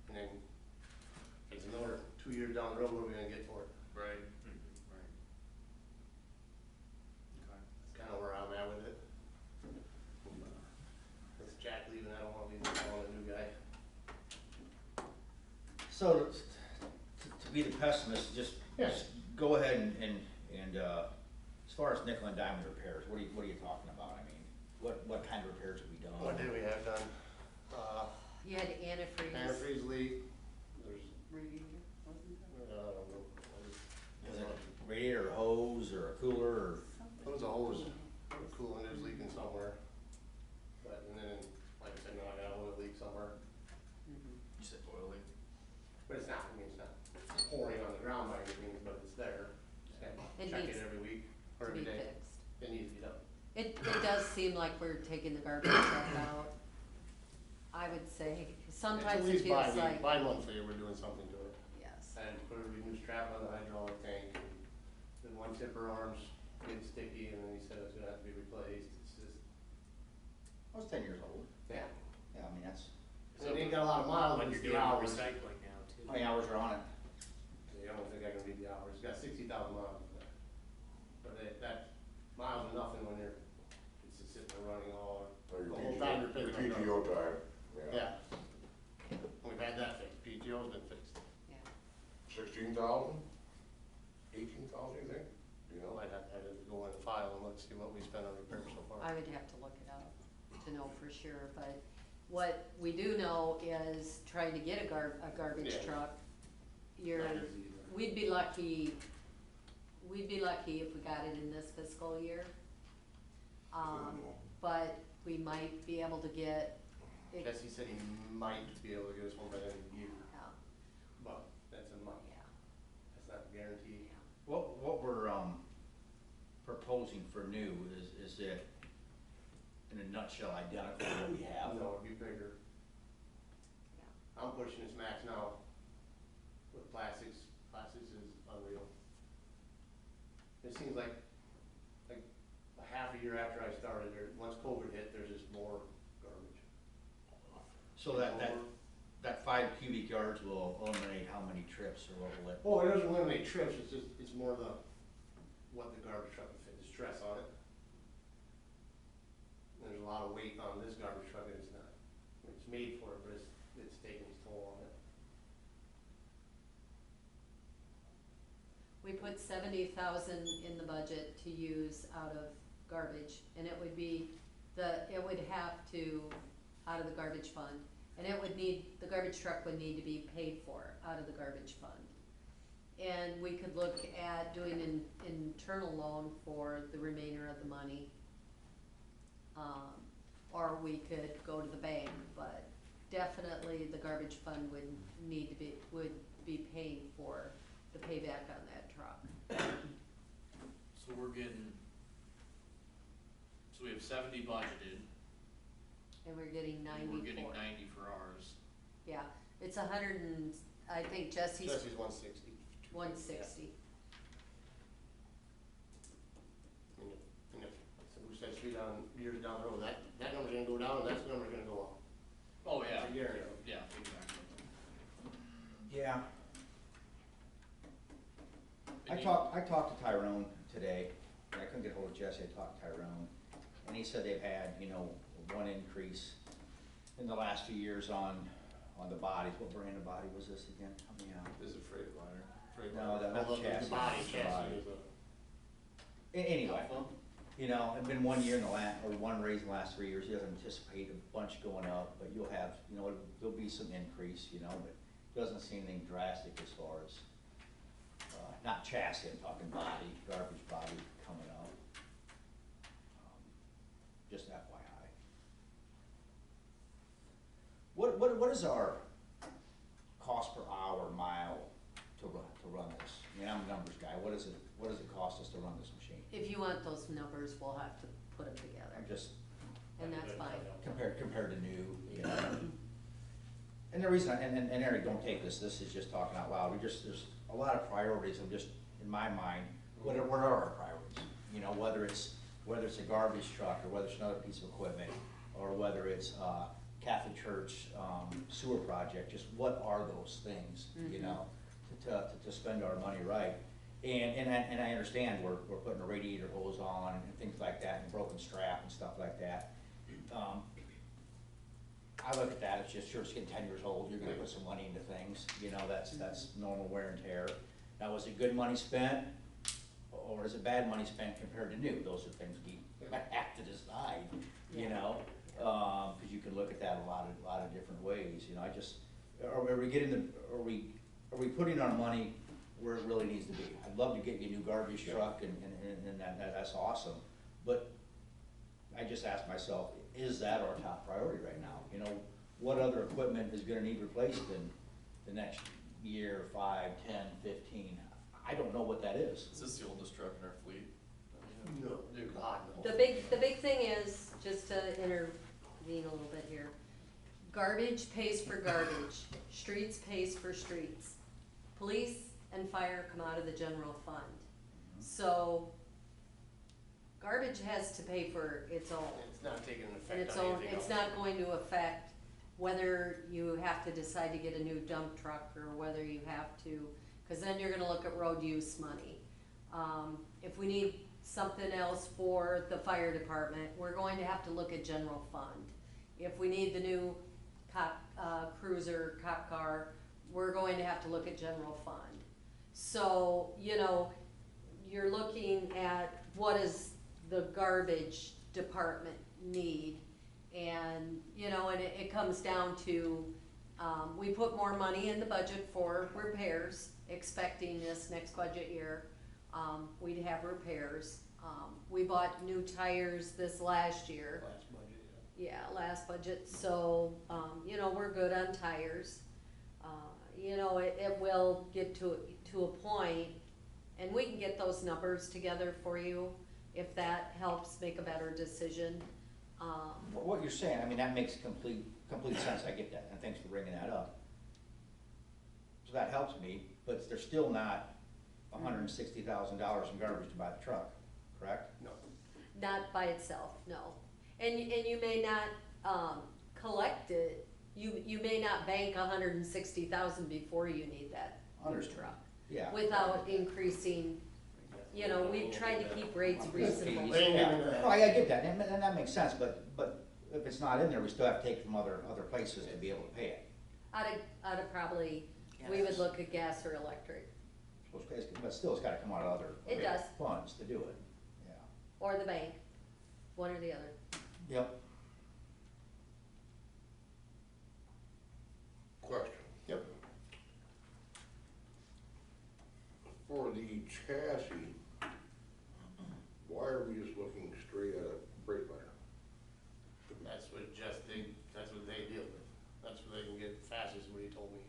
And then it's another 2 years down the road, what are we gonna get for it? Right. Right. Okay. That's kinda where I'm at with it. With Jack leaving, I don't wanna leave him alone, a new guy. So, to be the pessimist, just go ahead and, as far as nickel and diamond repairs, what are you talking about? I mean, what kind of repairs have we done? What did we have done? You had antifreeze. Antifreeze leak, there's, Radiator, wasn't I don't know. Was it a radiator, hose, or a cooler, or? It was a hose, coolant is leaking somewhere. But, and then, like I said, now I got an oil leak somewhere. You said oil leak? But it's not, I mean, it's not pouring on the ground by any means, but it's there. Just gotta It check needs it every week, to or be every day. fixed. It needs to be done. It does seem like we're taking the garbage truck out. I would say, sometimes it It's feels at least like, bi-monthly, we're doing something to it. yes. And put a new strap on the hydraulic tank, and then one tipper arm's getting sticky, and then he said it's gonna have to be replaced, it's just, I was 10 years old. yeah. Yeah, I mean, that's, So it ain't got a lot of miles, When but you're it's the doing the hours. recycling now too. how many hours are on it? I don't think I can read the hours, it's got 60,000 miles on it. But that miles are nothing when you're, it's just sitting there running all, Or the your whole time you're PTO, picking up. your PTO time, yeah. Yeah. We've had that fixed, PTO's been fixed. Yeah. 16,000? 18,000, you think? Do you know? I'd have to go in the file and let's see what we spent on repairs so far. I would have to look it up to know for sure, but what we do know is trying to get a garbage Yeah. truck, you're, Not easy either. we'd be lucky if we got it in this fiscal year. But we might be able to get it, Jesse said he might be able to get us one by the end of the year, yeah, but that's a month, yeah, that's not guaranteed. yeah. What we're, proposing for new is it, in a nutshell, identical to what we have? No, it'd be bigger. Yeah. I'm pushing this max now with plastics, plastics is unreal. It seems like a half a year after I started, or once COVID hit, there's just more garbage. So that 5 cubic yards will eliminate how many trips, or what will it? Oh, it doesn't eliminate trips, it's just, it's more what the garbage truck can fit, the stress on it. There's a lot of weight on this garbage truck, and it's not, it's made for it, but it's taking its toll on it. We put 70,000 in the budget to use out of garbage, and it would have to, out of the garbage fund. And the garbage truck would need to be paid for out of the garbage fund. And we could look at doing an internal loan for the remainder of the money. Or we could go to the bank, but definitely the garbage fund would be paying for the payback on that truck. So we have 70 budgeted, And we're getting 90 and we're getting for it. 90 for ours. Yeah, it's 100 and, I think Jesse's Jesse's 160. 160. And if, so we said years down the road, that number's gonna go down, and that number's gonna go up. Oh, yeah. It's a guarantee. Yeah, exactly. Yeah. I And you- talked to Tyrone today, couldn't get hold of Jesse, I talked to Tyrone, and he said they've had, you know, one increase in the last few years on the bodies. What brand of body was this again? Help me out. This is a Freightliner. No, that's chassis. The body The chassis body. is Anyway, Alpha. you know, it's been one year in the last, or one raise in the last 3 years. He doesn't anticipate a bunch going up, but you'll have, you know, there'll be some increase, you know, but doesn't see anything drastic as far as, not chassis, I'm talking body, garbage body coming up. Just FYI. What is our cost per hour, mile to run this? I mean, I'm a numbers guy. What does it cost us to run this machine? If you want those numbers, we'll have to put them together, I'm just and that's fine. compared to new, you know. And the reason, and Eric, don't take this is just talking out loud. There's a lot of priorities. I'm just, in my mind, what are our priorities? You know, whether it's a garbage truck, or whether it's another piece of equipment, or whether it's Catholic Church sewer project, just what are those things, you know, to spend our money right. And I understand we're putting a radiator hose on and things like that, and broken strap and stuff like that. I look at that, it's just, sure, it's getting 10 years old, you're gonna put some money into things, you know, that's normal wear and tear. Now, is it good money spent, or is it bad money spent compared to new? Those are things we have to decide, you know? Cause you can look at that a lot of different ways, you know. Are we putting our money where it really needs to be? I'd love to get you a new garbage truck, and that's awesome, but I just asked myself, is that our top priority right now? You know, what other equipment is gonna need replaced in the next year, 5, 10, 15? I don't know what that is. Is this the oldest truck in our fleet? No, God, no. The big thing is, just to intervene a little bit here, garbage pays for garbage, streets pays for streets. Police and fire come out of the general fund. So, garbage has to pay for its own. It's not taking an And effect on anything else. it's not going to affect whether you have to decide to get a new dump truck, or whether you have to, cause then you're gonna look at road use money. If we need something else for the fire department, we're going to have to look at general fund. If we need the new cop, cruiser, cop car, we're going to have to look at general fund. So, you know, you're looking at what does the garbage department need? And, you know, and it comes down to, we put more money in the budget for repairs, expecting this next budget year, we'd have repairs. We bought new tires this last year. Last budget, Yeah, last budget, so, you know, we're good on tires. You know, it will get to a point, and we can get those numbers together for you, if that helps make a better decision. What you're saying, I mean, that makes complete sense, I get that, and thanks for bringing that up. So that helps me, but there's still not $160,000 in garbage to buy the truck, correct? No. Not by itself, no. And you may not, collect it, you may not bank 160,000 before you need that new Understood. truck. Yeah. Without increasing, you know, we've tried to keep rates reasonable. Yeah. No, I get that, and that makes sense, but if it's not in there, we still have to take from other places to be able to pay it. Out of probably, we would look at gas or electric, But still, it's gotta come out of other It does. funds to do it, yeah. or the bank, one or the other. Yep. Question. Yep. For the chassis, why are we just looking straight at a Freightliner? That's what that's what they deal with. That's what they can get fastest, what he told me.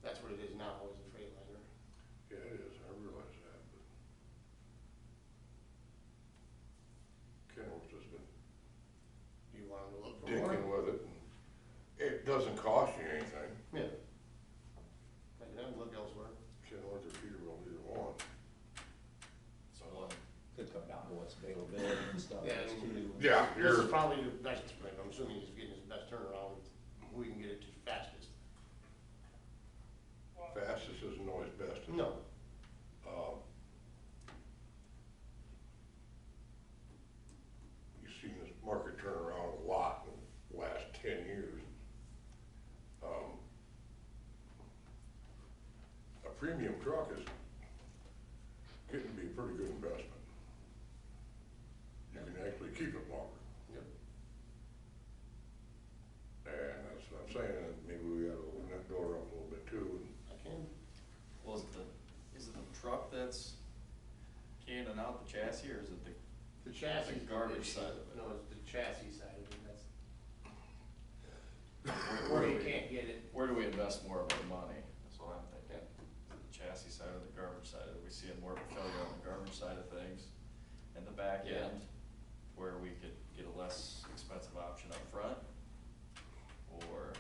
That's what it is now, is a Freightliner. Yeah, it is, I realize that, but. Kenworth's just been Do you want them to look for more? digging with it, and it doesn't cost you anything. Yeah. I can look elsewhere. Kenworth or Peterbilt, either one. So, Could come down to what's availability and stuff, Yeah, too. Yeah, this is probably the best, I'm assuming he's getting his best turnaround, we can get it to fastest. Fastest isn't always best. No. premium truck is getting to be a pretty good investment. You can actually keep it longer. Yep. And that's what I'm saying, that maybe we gotta open that door up a little bit too. I can. Well, is it the truck that's canning out the chassis, or is it the The chassis. The garbage side of it. No, it's the chassis side of it, that's. Where you can't get it. Where do we invest more of our money? That's what I'm thinking. The chassis side or the garbage side? Are we seeing more of a failure on the garbage side of things? And the back Yeah. end, where we could get a less expensive option up front? Or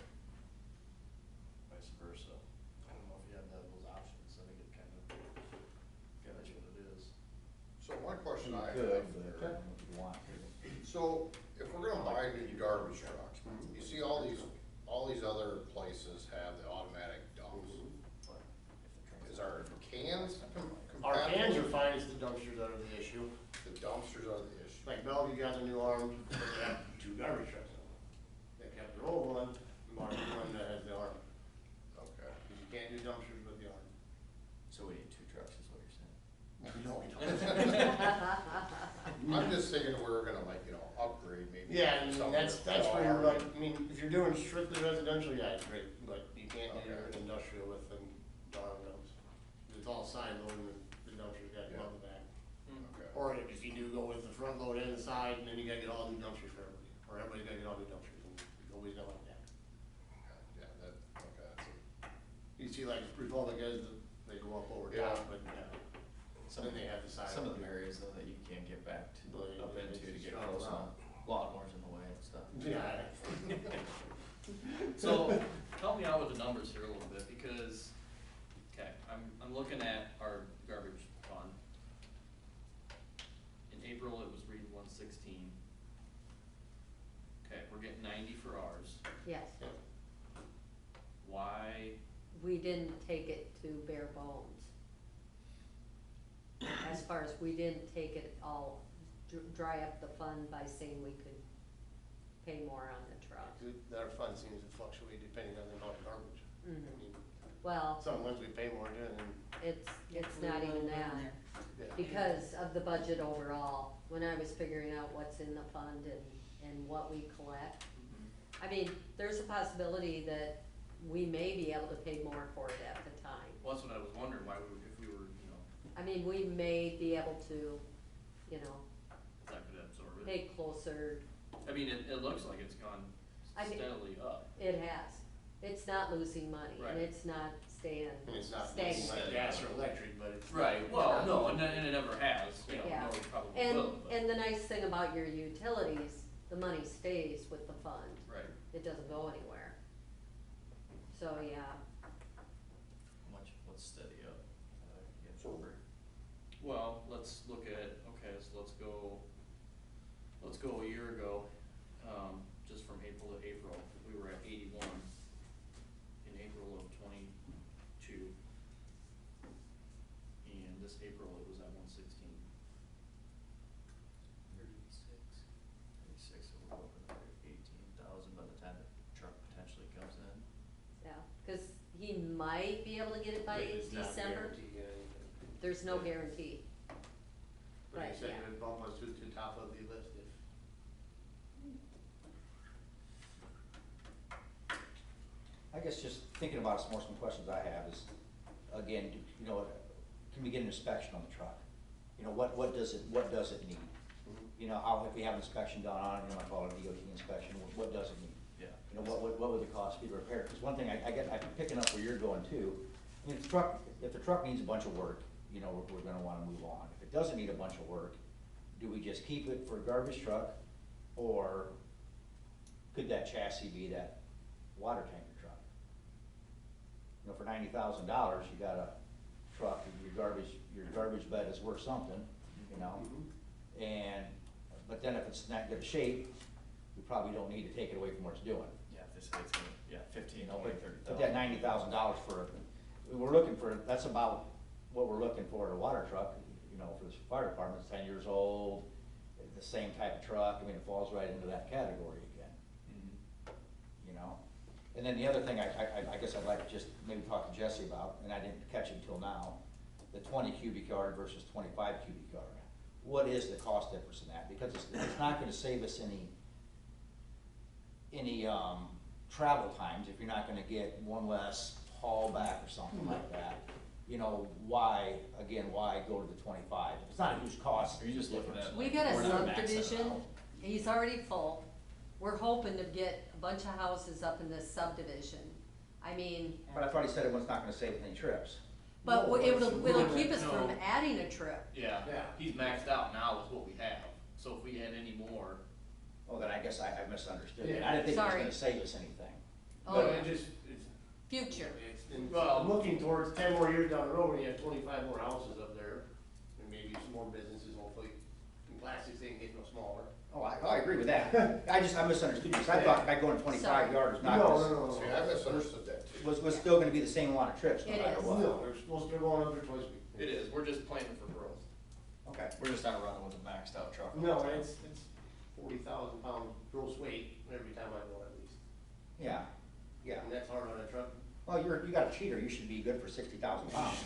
vice versa? I don't know if you have those options, I think it kind of, Gotcha. that's what it is. So one question You I could, have but there, if you want to. so if we're gonna buy a new garbage truck, you see all these other places have the automatic dumps. Is our cans compatible? Our cans are fine, it's the dumpsters that are the issue. The dumpsters are the issue. Like Bellevue got a new arm, they have 2 garbage trucks in them. They kept their old one, Mark's the one that has the arm, Okay. because you can't do dumpsters with the arm. So we need 2 trucks is what you're saying? No, we don't. I'm just thinking we were gonna like, upgrade maybe. Yeah, I mean, some that's of the where you're bar. like, I mean, if you're doing strictly residential, yeah, it's great, but you can't do your Okay. industrial with them arm dumps. It's all side loading, and the dumpster's got Yeah. on the back. Okay. Or if you do go with the front load and the side, then you gotta get all new dumpsters for everybody, or everybody's gotta get all new dumpsters, and it's always done like that. Yeah, okay, You see like Republic has, they go up over Yeah. top, but, yeah. Then they have the side. Some of load. them areas though that you can't get back to, But up it's into to just get not close allowed. on, lawnmowers in the way and stuff. Yeah. So, help me out with the numbers here a little bit, because, okay, I'm looking at our garbage fund. In April, it was reading 116. Okay, we're getting 90 for ours. Yes, Why, we didn't take it to bare bones. As far as, we didn't take it all, dry up the fund by saying we could pay more on the truck. Our fund seems to fluctuate depending on the amount of garbage. I Mhm. mean, Well, some months we pay more than, and, it's not even that, yeah. because of the budget overall, when I was figuring out what's in the fund and what we collect. I mean, there's a possibility that we may be able to pay more for it at the time. well, that's what I was wondering, why we, if we were, I mean, we may be able to, if that could absorb it. pay closer. I mean, it looks like it's gone I mean- steadily up. It has. It's not losing money, Right. and it's not staying And it's not stagnant. like gas or electric, but it's. Right, well, no, and it never has, Yeah. nor it probably And, will, but, and the nice thing about your utilities, the money stays with the fund. right. It doesn't go anywhere. So, yeah, Let's steady up. So- Well, let's look at, okay, so let's go a year ago, just from April to April, we were at 81 in April of 22. And this April, it was at 116. 36, so we're looking at 18,000 by the time the truck potentially comes in. yeah, cause he might be able to get it by But it's not December. guaranteed anything. There's no guarantee. But Right, he said yeah. he would bump us to the top of the list if. I guess just thinking about some questions I have is, again, can we get an inspection on the truck? What does it need? How, if we have an inspection done on it, I call it a DOT inspection, what does it need? Yeah. What would the cost be to repair? Because one thing I'm picking up where you're going too, I mean, if the truck needs a bunch of work, we're gonna wanna move on. If it doesn't need a bunch of work, do we just keep it for a garbage truck? Or could that chassis be that water tanker truck? For $90,000, you got a truck, your garbage bed is worth something, but then if it's not good shape, we probably don't need to take it away from what it's doing. Yeah, if they say it's gonna, 15, 20, But 30,000. that $90,000 we're looking for, that's about what we're looking for in a water truck, for this fire department, it's 10 years old, the same type of truck, it falls right into that category again, Mhm. And then the other thing I guess I'd like to just maybe talk to Jesse about, and I didn't catch it until now, the 20 cubic yard versus 25 cubic yard. What is the cost difference in that? Because it's not gonna save us any travel times if you're not gonna get one less haul back or something like that. You know, why go to the 25? It's not a huge cost. Are you just looking at? We like, got a we're not maxing it subdivision, out? he's already full. We're hoping to get a bunch of houses up in this subdivision. I mean, But I thought he said it was not gonna save any trips. but No, it'll keep us no. from adding a trip. Yeah, Yeah. he's maxed out now with what we have, so if we add any more, Oh, then I guess I misunderstood it. Yeah. I didn't think it was Sorry. gonna save us anything. Oh, But yeah. it just, it's, Future. Well- I'm looking towards 10 more years down the road, when you have 25 more houses up there, and maybe some more businesses, hopefully, and plastics ain't getting no smaller. Oh, I agree with that. I misunderstood you, because I thought by going 25 Sorry. yards is not No, gonna, no, no, See, no. I misunderstood that too. was still gonna be the same amount of trips no It matter is. what. No, they're supposed to be going up there twice a week. it is, we're just planning for growth. Okay. We're just not running with a maxed out truck. all No, the time. it's 40,000 pound gross weight every time I go at least. Yeah, yeah. And that's hard on a truck. Well, you got a cheater, you should be good for 60,000 pounds.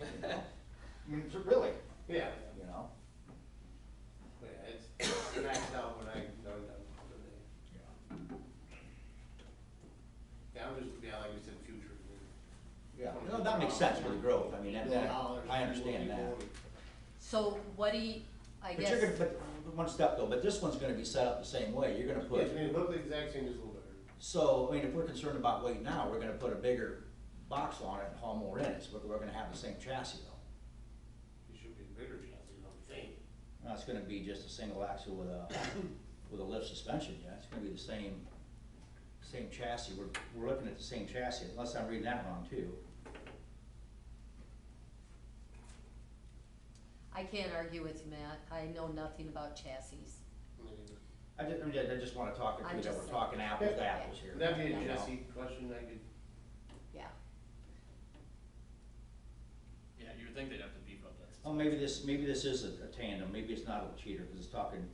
You know? I mean, really, Yeah. you know? But yeah, it's maxed out when I done for the day. Yeah, I'm just, yeah, like you said, future. Yeah, no, that makes sense for the growth, I mean, I understand that. So what do you, I But you're guess, gonna, but, one step though, but this one's gonna be set up the same way, you're gonna Yeah, put, it's gonna look the exact same, just a little better. so, I mean, if we're concerned about weight now, we're gonna put a bigger box on it and haul more in it, so we're gonna have the same chassis though. It should be a bigger chassis, I'm saying. No, it's gonna be just a single axle with a lift suspension, yeah, it's gonna be the same chassis, we're looking at the same chassis, unless I'm reading that wrong too. I can't argue with you, Matt, I know nothing about chassis. I just wanna talk it I'm through, that just we're saying. talking apples to apples here. That'd be a you know? Jesse question, I could, Yeah, Yeah, you would think they'd have to beef up that. Oh, maybe this is a tandem, maybe it's not a cheater, cause it's talking,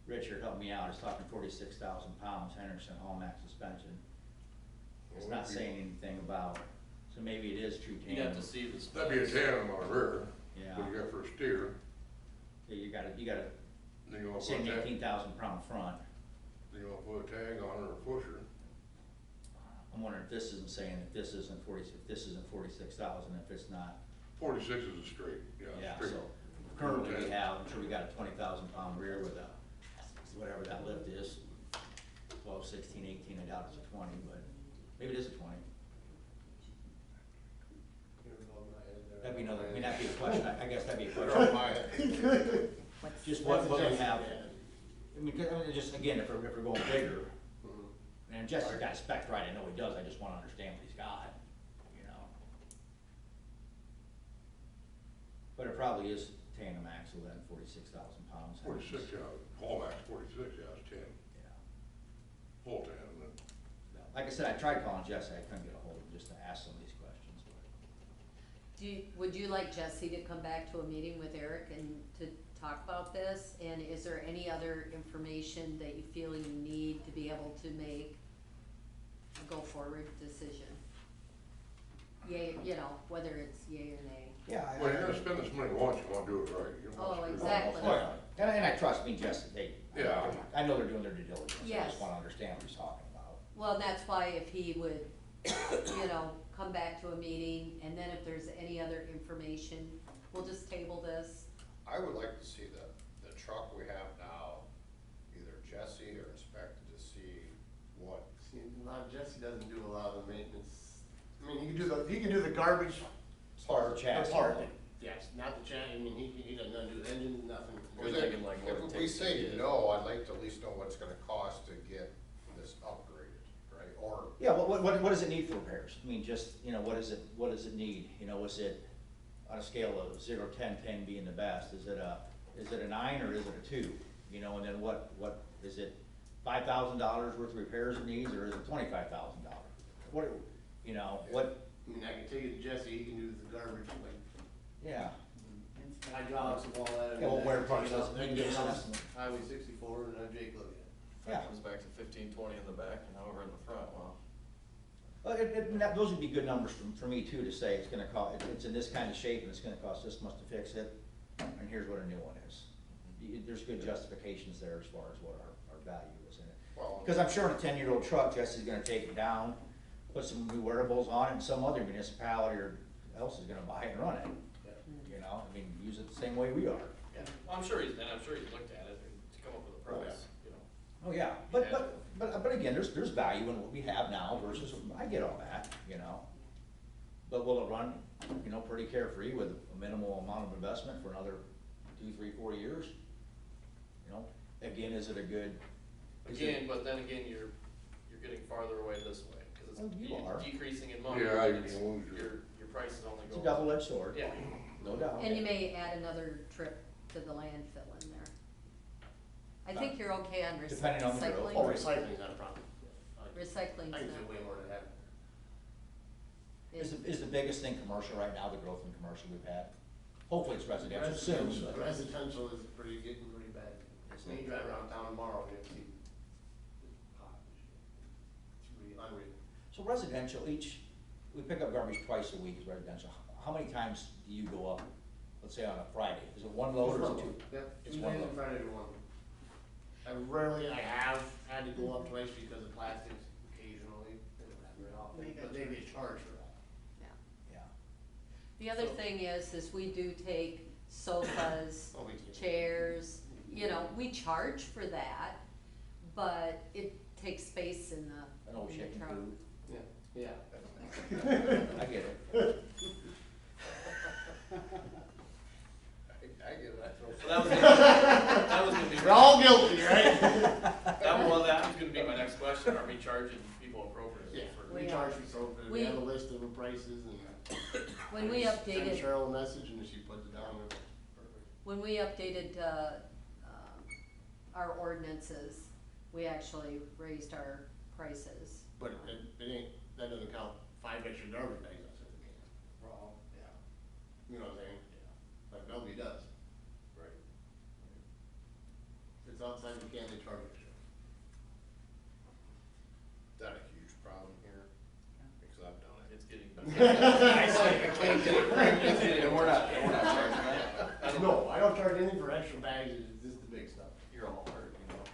Richard helped me out, it's talking 46,000 pounds, Henderson Hallmax suspension. It's not saying anything about, so maybe it is true You'd tandem. have to see the specs. That'd be a tandem on the rear. Yeah. What you got for a steer, Yeah, you gotta, then you wanna say put an a tag, 18,000 pound front. then you wanna put a tag on it or a pusher. I'm wondering if this isn't saying that this isn't 46,000, if it's not, 46 is a straight, yeah, yeah, straight. so currently we have, I'm sure we got a 20,000 pound rear with a, whatever that lift is, 12, 16, 18, I doubt it's a 20, but maybe it is a 20. That'd be another, I mean, that'd be a question, I guess that'd be a They're question. on my head. what's, Just what we That's a have, Jesse, I mean, 'cause, I mean, just again, if we're going bigger, Mhm. and Jesse's got a spec right, I know he does, I just wanna understand what he's got, you know? But it probably is tandem axle then, 46,000 pounds. 46, yeah, Hallmax 46, yeah, it's 10, Yeah. full tandem, then. Like I said, I tried calling Jesse, I couldn't get a hold of him just to ask some of these questions, but. would you like Jesse to come back to a meeting with Eric and to talk about this? And is there any other information that you feel you need to be able to make a go forward decision? Yay, you know, whether it's yay or nay. Yeah. Well, you're gonna spend this money once, you wanna do it right. You don't wanna Oh, screw it up. exactly. Oh, yeah, and I trust me, Jesse, Yeah. I know they're doing their due diligence, I Yes. just wanna understand what he's talking about. Well, and that's why if he would, you know, come back to a meeting, and then if there's any other information, we'll just table this. I would like to see the truck we have now, either Jesse or inspected to see what, See, Jesse doesn't do a lot of the maintenance. I mean, he can do the garbage Part of the chassis. part. Yes, not the chassis, I mean, he doesn't do the engine, nothing. We're Because thinking like what it if we takes to say get- no, I'd like to at least know what it's gonna cost to get this upgraded, right? Or, Yeah, what does it need for repairs? I mean, just, you know, what does it need? You know, is it on a scale of 0 to 10, 10 being the best? Is it a 9 or is it a 2? You know, and then what, is it $5,000 worth of repairs it needs, or is it $25,000? What, you know, what, I mean, I can take it to Jesse, he can do the garbage, like yeah. hydraulics and all that. Yeah, well, where parts does, Then you get get on some, Highway 64 and Jake look at it. yeah. Comes back to 15, 20 in the back and however in the front, well. Those would be good numbers for me too, to say it's gonna cost, it's in this kind of shape and it's gonna cost this much to fix it, and here's what a new one is. There's good justifications there as far as what our value is in it. Well, Cause I'm sure in a 10-year-old truck, Jesse's gonna take it down, put some new wearables on it, and some other municipality or else is gonna buy it and run it. You know, I mean, use it the same way we are. Yeah, well, I'm sure he's looked at it to come up with a price, you know. Oh, yeah, but again, there's value in what we have now versus, I get all that, you know. But will it run, you know, pretty carefree with a minimal amount of investment for another 2, 3, 4 years? You know, again, is it a good? But then again, you're getting farther away this way, cause Well, you are. it's decreasing in money, Yeah, and you it's, know, your price is only It's a going. double-edged sword. Yeah, No doubt. And you may add another trip to the landfill in there. I think you're okay on Depending on the growth. Oh, recycling. recycling's not a problem. Recycling's I can do not. way more than that. Is the biggest thing commercial right now, the growth in commercial we've had? Hopefully it's residential soon, but. Residential is getting pretty bad. When you drive around town tomorrow, you see it's hot. It's really unreal. So residential, we pick up garbage twice a week is residential. How many times do you go up, let's say on a Friday? Is it one load or is it two? Yep, It's Tuesday one and load. Friday to one. I have had to go up twice because of plastics occasionally, they don't happen very often, but they get charged for that. Yeah. Yeah. The other thing is we do take sofas, Oh, we do. chairs, you know, we charge for that, but it takes space in An old the chicken truck. coop. Yeah. I get it. I get it, I throw. so that was gonna be. We're all guilty, right? That was gonna be my next question, are we charging people appropriately Yeah, for? we We charge are. for sofa, We- we have a list of the prices and. When we Send updated, Cheryl a message and she puts it down with. when we updated, our ordinances, we actually raised our prices. But it ain't, that doesn't count 5 extra garbage bags outside the can. Well, yeah, You know what I'm saying? yeah, Like nobody does. right. If it's outside the can, they charge extra. That a huge problem here, because I've done it. It's getting. And we're not charging that. No, I don't charge anything for extra bags, it's just the big stuff. You're all hard, you know.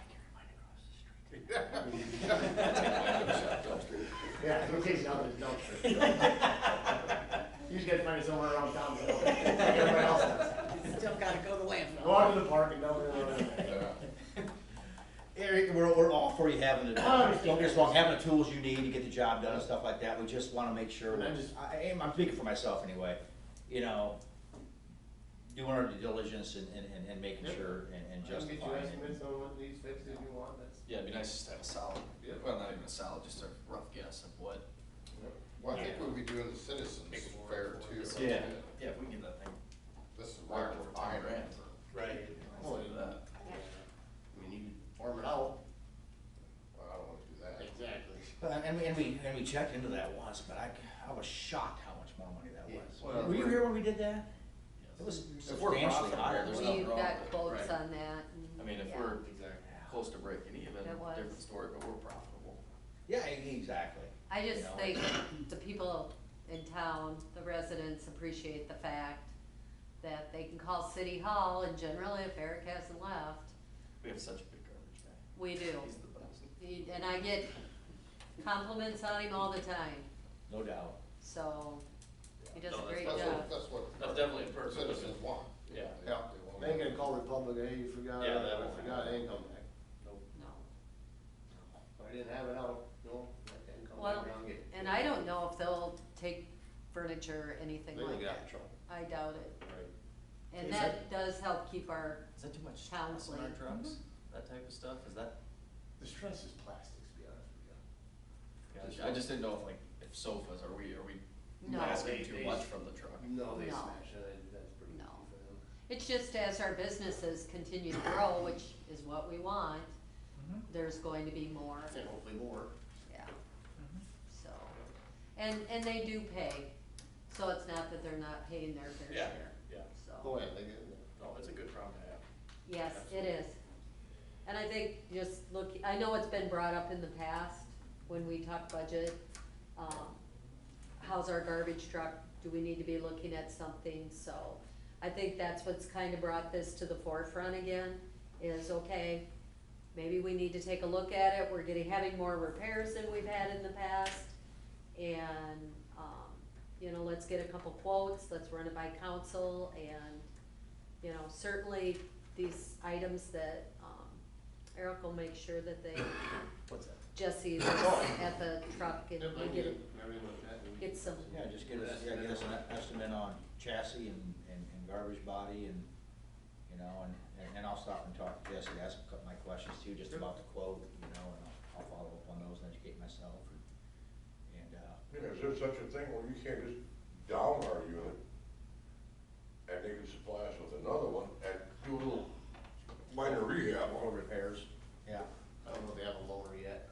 Yeah, in case out of the dumpster. You just gotta find it somewhere around town, like everybody else does. Still gotta go to landfill. Go out to the park and dump it over there. Eric, we're all for you having the, don't get us wrong, having the tools you need to get the job done and stuff like that. We just wanna make sure, And I just- I'm speaking for myself anyway, you know, doing our due diligence and making Yep. sure and I can get you justifying it. estimates on what needs fixed if you want, that's. Yeah, it'd be nice just to have a solid, Yeah. well, not even a solid, just a rough guess of what. Well, I think we'll be doing the citizens fair too. Yeah, if we can get that thing. This is why we're buying it. Right. Oh, That. I mean, you can farm it out. Well, I don't wanna do that. Exactly. And we checked into that once, but I was shocked how much more money that Yeah. was. Well, Were you we're- here when we did that? It was If we're substantially profitable, higher. there's nothing We've wrong got with it, quotes right. on that. I mean, if yeah. we're close to breaking even, It was. different story, but we're profitable. Yeah, exactly. I just You know, think the people in town, the residents appreciate the fact that they can call City Hall, and generally if Eric hasn't left, We have such a big garbage bag. we do. He's the best. And I get compliments on him all the time, No doubt. so he does No, a that's- great That's job. what, that's what. That's definitely a perk. Citizens want. Yeah. They want They ain't gonna call Republic, hey, you forgot, Yeah, that I won't forgot, happen. they ain't coming back. Nope. No. If I didn't have it out, no, I didn't come Well, back around and get it. and I don't know if they'll take furniture or anything They don't like get out of that. trouble. I doubt it. Right. And Is that does help keep our, Is that too much Town stress on our clean. trucks? That type of stuff, is that? The stress is plastics, to be honest with you. Gotcha. I just didn't know if sofas, are we no. asking they- too they- much from the truck? No, they No. smash it, that's pretty easy No. for them. It's just as our businesses continue to grow, which is what we want, there's going to be more, And hopefully more. yeah, so. And they do pay, so it's not that they're not paying their fair Yeah, share, yeah. so. Oh, yeah, they get it. No, it's a good problem to have. Yes, it is. And I think just look, I know it's been brought up in the past when we talk budget, how's our garbage truck, do we need to be looking at something, so I think that's what's kinda brought this to the forefront again, is okay, maybe we need to take a look at it, we're having more repairs than we've had in the past, and, you know, let's get a couple quotes, let's run it by council, and, you know, certainly these items that, Eric will make sure that they, What's that? Jesse looks at the truck and we get some, Yeah, just get us an estimate on chassis and garbage body and, you know, and I'll stop and talk to Jesse, ask a couple of my questions too, just about the quote, you know, and I'll follow up on those and educate myself and, Yeah, is there such a thing where you can't just down our unit and they can supply us with another one and do a little minor rehab or on it? repairs, yeah. I don't know if they have a loaner yet.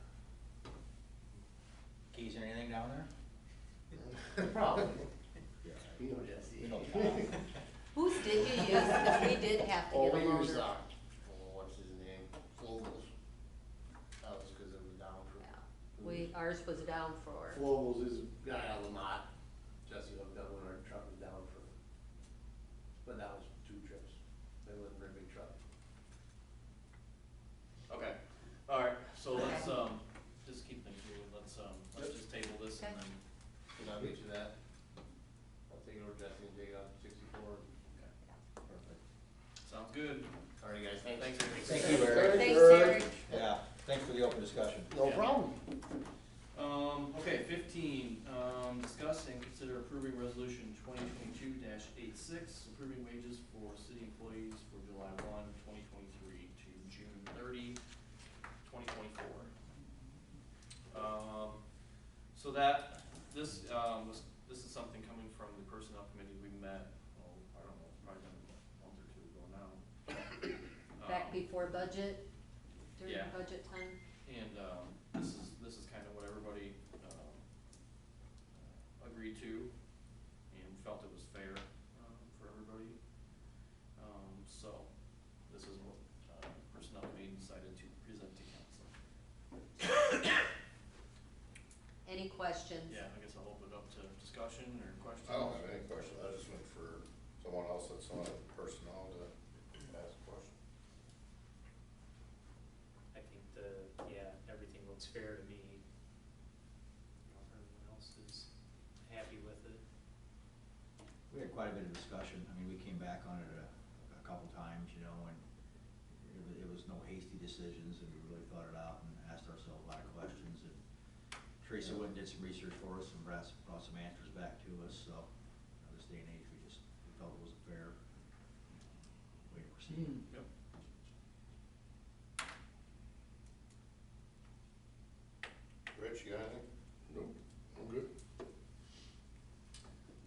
Keys or anything down there? Probably. Yeah. You know Jesse. We know Tom. whose did you use, cause we did have to Oh, get a we loaner. used, what's his name, Flobels. That was cause it was down for. Yeah, ours was down for, Flobels is guy out of the lot, Jesse hooked up when our truck was down for, but that was 2 trips, it wasn't a very big truck. Okay, alright, so let's, just keep things moving, let's just table this and Okay. then, Can I get you that? I'll take it over to Jesse and take it out to 64. okay, perfect. Sounds good. Alright guys, thanks. Thanks, Eric. Thank you, Eric. thanks, Eric. Yeah, thanks for the open discussion. No Yeah. problem. Okay, 15, discuss and consider approving resolution 2022-86, approving wages for city employees for July 1, 2023 to June 30, 2024. So that, this is something coming from the personnel committee we met, I don't know, probably been a month or 2 ago now. Back before budget, during Yeah. budget time. And, this is kind of what everybody, agreed to and felt it was fair, for everybody. So, this is what, personnel committee decided to present to council. Any questions? Yeah, I guess I'll open it up to discussion or questions. I don't have any questions, I just went for someone else that's on the personnel to ask a question. I think everything looks fair to me. I don't know if everyone else is happy with it. We had quite a bit of discussion, I mean, we came back on it a couple times, you know, and it was no hasty decisions, and we really thought it out and asked ourselves a lot of questions, and Teresa went and did some research for us and brought some answers back to us, so, you know, this day and age, we felt it was a fair way to proceed. Yep. Rich, you got anything? Nope, I'm good.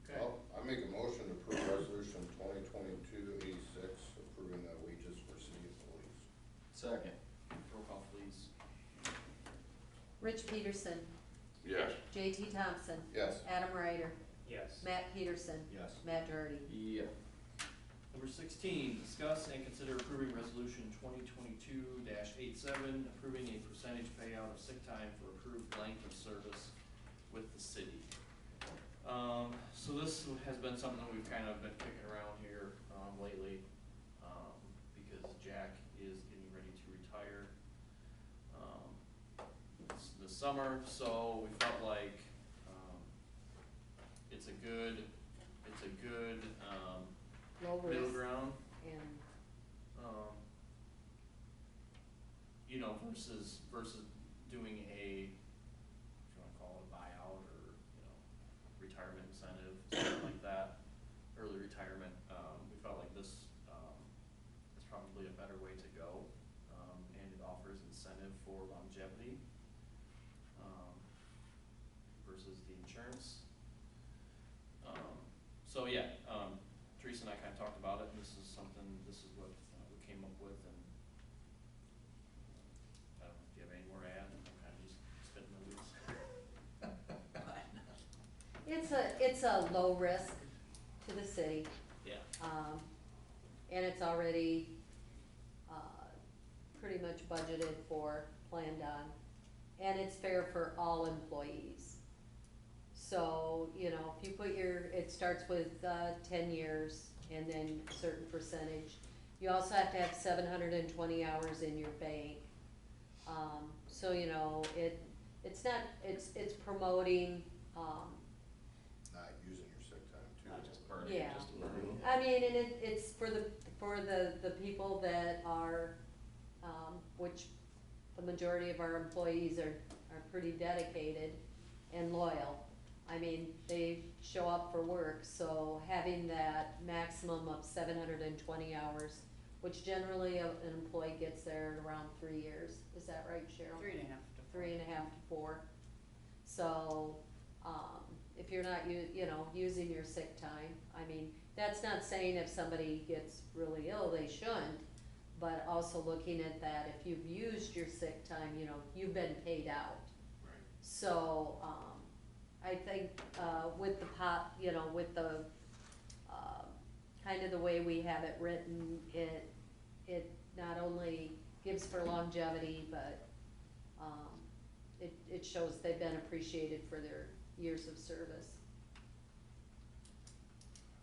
Okay, Well, I make a motion to approve resolution 2022-86, approving the wages for city employees. Second. roll call please. Rich Peterson, Yes. JT Thompson, Yes. Adam Ryder, Yes. Matt Peterson, Yes. Matt Doherty. Yeah. Number 16, discuss and consider approving resolution 2022-87, approving a percentage payout of sick time for approved length of service with the city. So this has been something that we've kind of been kicking around here, lately, because Jack is getting ready to retire, this summer, so we felt like, it's a good, Low middle risk ground, and, you know, versus doing a, if you wanna call it a buyout or, you know, retirement incentive, something like that, early retirement, we felt like this, is probably a better way to go, and it offers incentive for longevity, versus the insurance. So yeah, Teresa and I kinda talked about it, and this is what, we came up with, and I don't know, do you have any more to add? I'm kinda just spitting the weeds. it's a low risk to the city. Yeah. And it's already, pretty much budgeted for, planned on, and it's fair for all employees. So, you know, if you put it starts with, 10 years and then a certain percentage. You also have to have 720 hours in your bank. So, you know, it's promoting, Not using your sick time too. Not just burning, Yeah. just burning. I mean, and it's for the people that are, which the majority of our employees are pretty dedicated and loyal. I mean, they show up for work, so having that maximum of 720 hours, which generally an employee gets there at around 3 years, is that right, Cheryl? 3.5 to 4. 3.5 to 4. So, if you're not using your sick time, I mean, that's not saying if somebody gets really ill, they shouldn't, but also looking at that, if you've used your sick time, you know, you've been paid out. Right. So, I think, with the with the, kind of the way we have it written, it not only gives for longevity, but, it shows they've been appreciated for their years of service.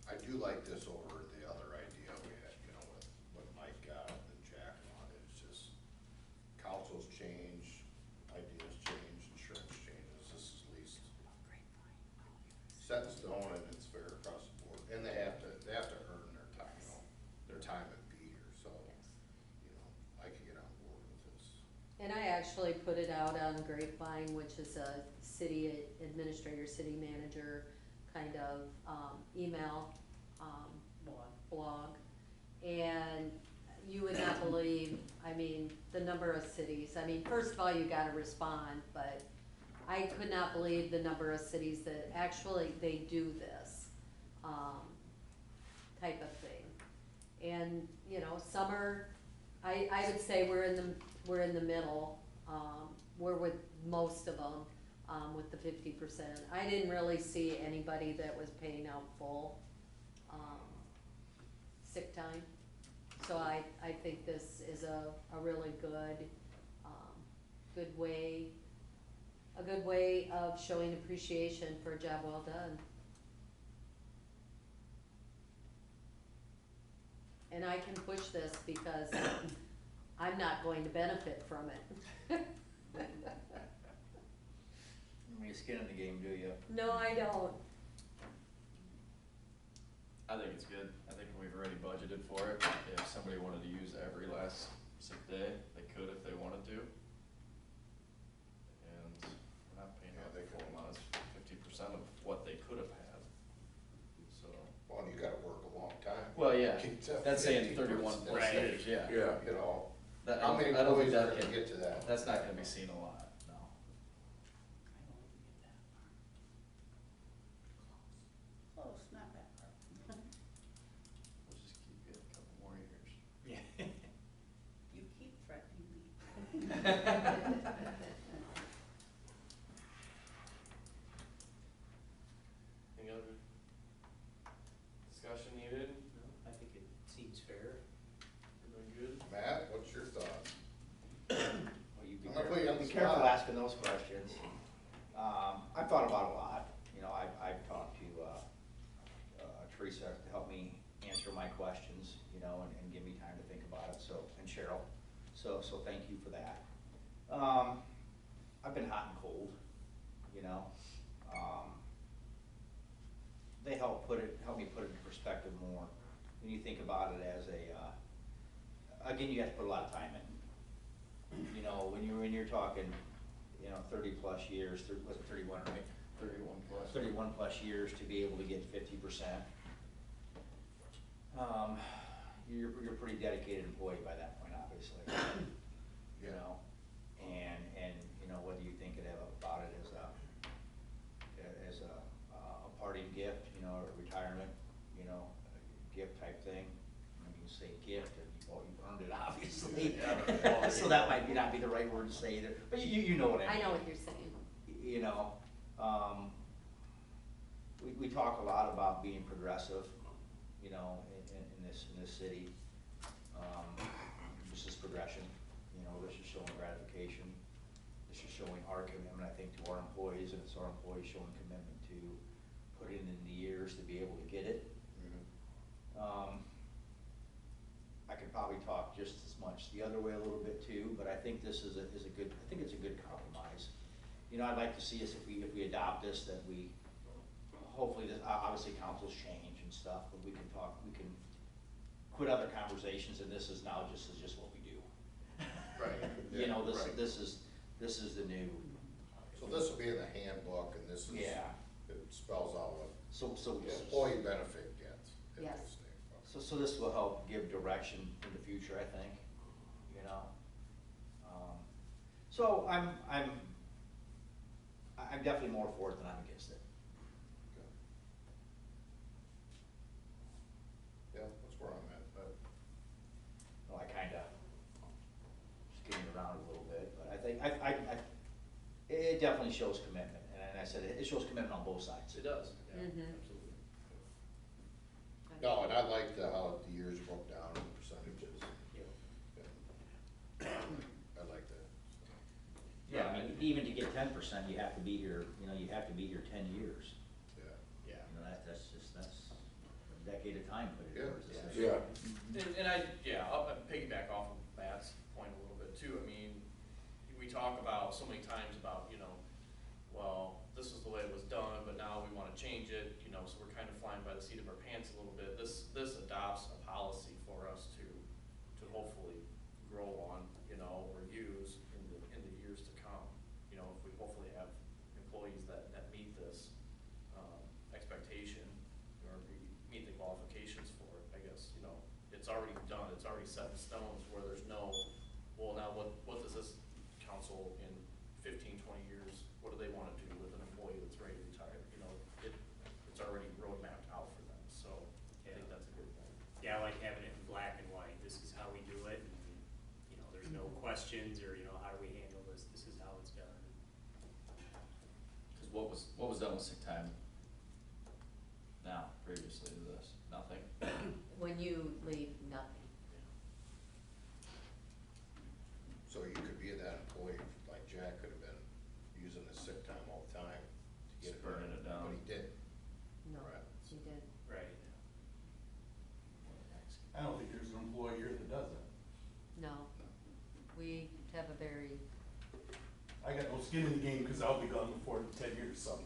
I do like this over the other idea we had, you know, with what Mike got and Jack wanted. It's just councils change, ideas change, insurance changes. This is at least set in stone and it's fair across the board. And they have to earn their time, you know, their time and be here. So, you know, I can get on board with this. And I actually put it out on Grapevine, which is a city administrator, city manager kind of, email, blog. And you would not believe, I mean, the number of cities. I mean, first of all, you gotta respond, but I could not believe the number of cities that actually they do this, type of thing. And, you know, some are, I would say we're in the middle, we're with most of them, with the 50%. I didn't really see anybody that was paying out full, sick time. So I think this is a really good way of showing appreciation for a job well done. And I can push this because I'm not going to benefit from it. You skin in the game, do you? No, I don't. I think it's good. I think we've already budgeted for it. If somebody wanted to use every last sick day, they could if they wanted to. And we're not paying out the full amount, it's 50% of what they could have had. So. Well, you gotta work a long time. Well, yeah, Keep that that's saying 50%. 31 plus years, yeah. Yeah. You know, That- how many I don't think employees are that gonna can- get to that? That's not gonna be seen a lot, no. I don't even get that far. Close, not that far. We'll just keep it a couple more years. Yeah. You keep threatening me. Any other discussion needed? No, I think it seems fair. Everyone good? Matt, what's your thoughts? Well, you be I'm gonna put you on careful, the be careful spot. asking those questions. I've thought about it a lot, you know, I've talked to, Teresa to help me answer my questions, you know, and give me time to think about it, so, and Cheryl, so thank you for that. I've been hot and cold, you know, they help me put it in perspective more, when you think about it as again, you have to put a lot of time in. You know, when you're talking, you know, 30 plus years, was it 31, right? 31 plus. 31 plus years to be able to get 50%. You're a pretty dedicated employee by that point, obviously. You know, and you know, whether you think about it as a parting gift, you know, a retirement, you know, gift type thing. I mean, you say gift, and you've earned it, obviously. So that might not be the right word to say either, but you know what I mean. I know what you're saying. You know, we talk a lot about being progressive, you know, in this city. This is progression, you know, this is showing gratification. This is showing our commitment, I think, to our employees, and it's our employees showing commitment to other way a little bit too, but I think this is a good, I think it's a good compromise. You know, I'd like to see us, if we adopt this, that we, hopefully, this, obviously councils change and stuff, but we can talk, we can quit other conversations, and this is now just what we do. Right. You know, Right. this is the new. So this will be in the handbook, and this is, Yeah. it spells out what So the employee benefit gets. if Yes. they stay. So this will help give direction in the future, I think, you know? So I'm definitely more for it than I'm against it. Okay. Yeah, that's where I'm at, but Well, I kinda skimming around a little bit, but I think, it definitely shows commitment, and I said, it shows commitment on both sides. It does, yeah, Mhm. absolutely. no, and I like how the years broke down in percentages. Yeah. I like that. Yeah, I mean, even to get 10%, you have to be here, you know, you have to be here 10 years. Yeah. Yeah. You know, that's a decade of time put it Yeah. towards this. Yeah. And I'll piggyback off of Matt's point a little bit too. I mean, we talk about so many times about, you know, well, this is the way it was done, but now we wanna change it, you know, so we're kind of flying by the seat of our pants a little bit. This adopts a policy for us to hopefully grow on, you know, or use in the years to come. You know, if we hopefully have employees that meet this, expectation, or meet the qualifications for it, I guess, you know, it's already done, it's already set in stone, where there's no, well, now what does this council in 15, 20 years, what do they wanna do with an employee that's ready to retire? You know, it's already roadmapped out for them, so I think that's a good thing. Yeah, I like having it in black and white, this is how we do it, and, you know, there's no questions, or, you know, how do we handle this, this is how it's done. Cause what was done with sick time now, previously to this? Nothing? When you leave, nothing. So you could be that employee, like Jack could have been using his sick time all the time to get Just it burning done, it down. but he didn't. No, Right. you did. Right. I don't think there's an employee here that does that. No. We have a very, I got no skin in the game because I'll be gone before 10 years, so.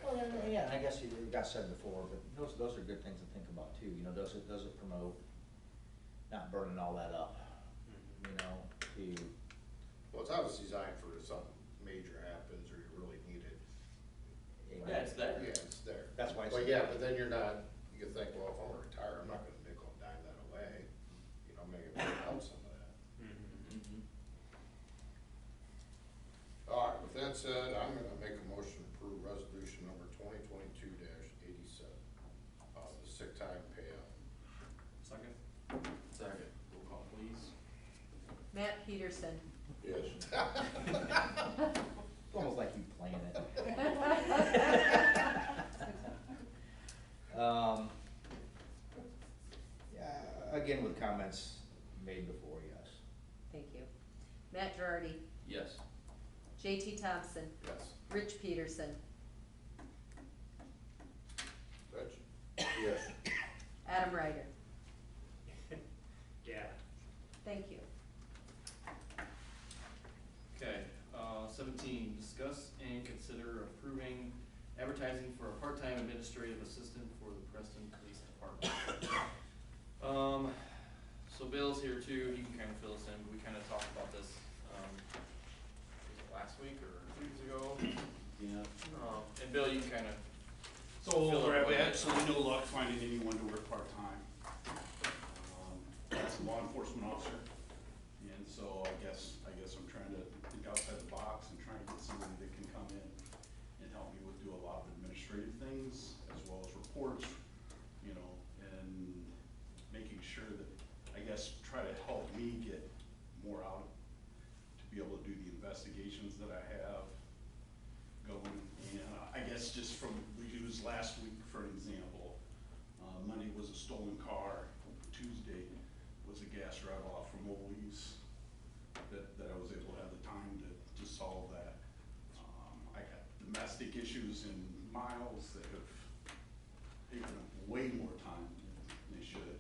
Well, yeah, and I guess you got said before, but those are good things to think about too, you know, does it promote not burning all that up, you know, to, Well, it's obviously designed for if something major happens or you really need it. Yeah, it's there. Yeah, it's there. That's why it's- Well, yeah, but then you're not, you can think, well, if I'm gonna retire, I'm not gonna nickel and dime that away. You know, maybe pay out some of that. Mm-hmm. All right, with that said, I'm gonna make a motion to approve resolution number 2022-87, the sick time payout. Second? Second. Roll call, please. Matt Peterson. Yes. it's almost like you plan it. Yeah, again, with comments made before, yes. Thank you. Matt Girardi, Yes. JT Thompson, Yes. Rich Peterson, Rich? Yes. Adam Ryder. Yeah. Thank you. Okay, 17, discuss and consider approving advertising for a part-time administrative assistant for the Preston Police Department. So Bill's here too, he can kind of fill us in, but we kind of talked about this, was it last week or 2 weeks ago? Yeah. And Bill, you can kind of, So we're having absolutely no luck finding anyone to work part-time. That's a law enforcement officer, and so I guess I'm trying to think outside the box and trying to get somebody that can come in and help me with do a lot of administrative things as well as reports, you know, and making sure that, I guess, try to help me get more out to be able to do the investigations that I have going. And I guess just from, we used last week for an example, Monday was a stolen car, Tuesday was a gas drive-off from Ole's that I was able to have the time to solve that. I got domestic issues in Miles that have taken up way more time than they should.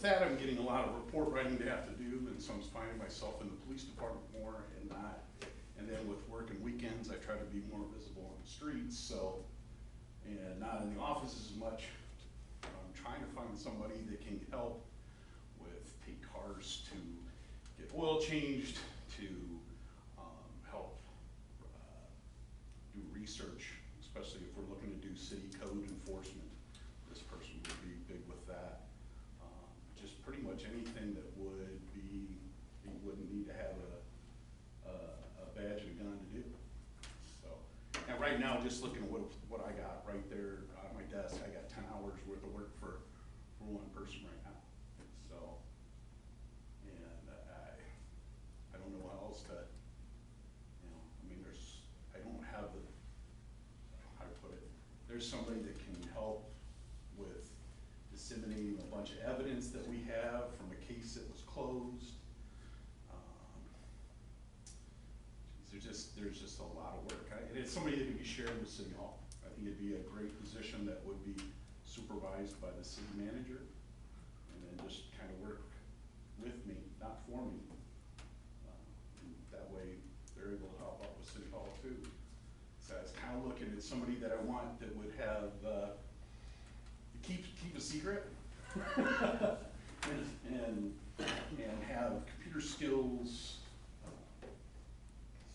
with that, I'm getting a lot of report writing to have to do, and so I'm finding myself in the police department more and not. And then with work and weekends, I try to be more visible on the streets, so, and not in the office as much. I'm trying to find somebody that can help with, take cars to get oil changed, to help do research, especially if we're looking to do city code enforcement. This person would be big with that. Just pretty much anything that would be, you wouldn't need to have a badge and a gun to do. So, and right now, just looking at what I got right there on my desk, I got 10 hours worth of work for one person right now. So, and I don't know how else to, you know, I mean, I don't have the, how to put it, there's somebody that can help with disseminating a bunch of evidence that we have from a case that was closed. There's just a lot of work. And it's somebody that can be shared with City Hall. I think it'd be a great position that would be supervised by the city manager, and then just kind of work with me, not for me. And that way, they're able to help out with City Hall too. So I was kind of looking at somebody that I want that would have, keep a secret, and have computer skills.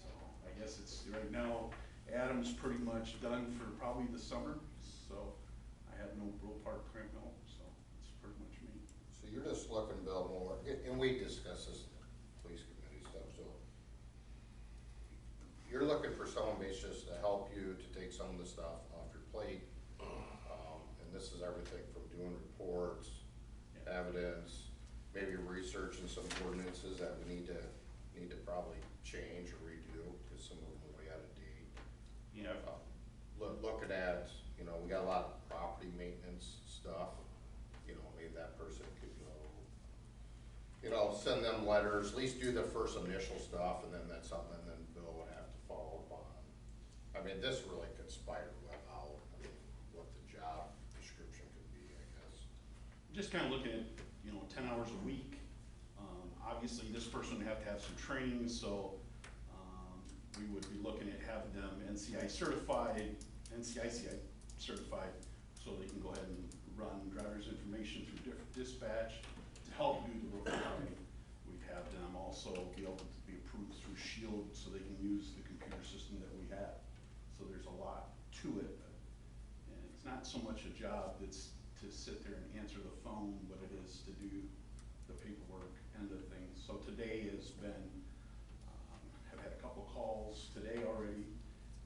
So I guess it's, right now, Adam's pretty much done for probably the summer, so I have no real part cramp no, so it's pretty much me. So you're just looking, Bill, more, and we discussed this in the police committee stuff, so you're looking for someone basically just to help you to take some of the stuff off your plate. And this is everything from doing reports, evidence, maybe researching some ordinances that we need to probably change or redo, because some of them are way out of date. Yeah. Looking at, you know, we got a lot of property maintenance stuff, you know, maybe that person could go, you know, send them letters, at least do the first initial stuff, and then that's something, and then Bill would have to follow up on. I mean, this really could spider web out, I mean, what the job description could be, I guess. Just kind of looking at, you know, 10 hours a week. Obviously, this person would have to have some training, so we would be looking at having them NCIC certified, so they can go ahead and run driver's information through different dispatch to help do the reporting. We'd have them also be able to be approved through SHIELD, so they can use the computer system that we have. So there's a lot to it, and it's not so much a job that's to sit there and answer the phone, but it is to do the paperwork end of things. So today has been, I've had a couple calls today already,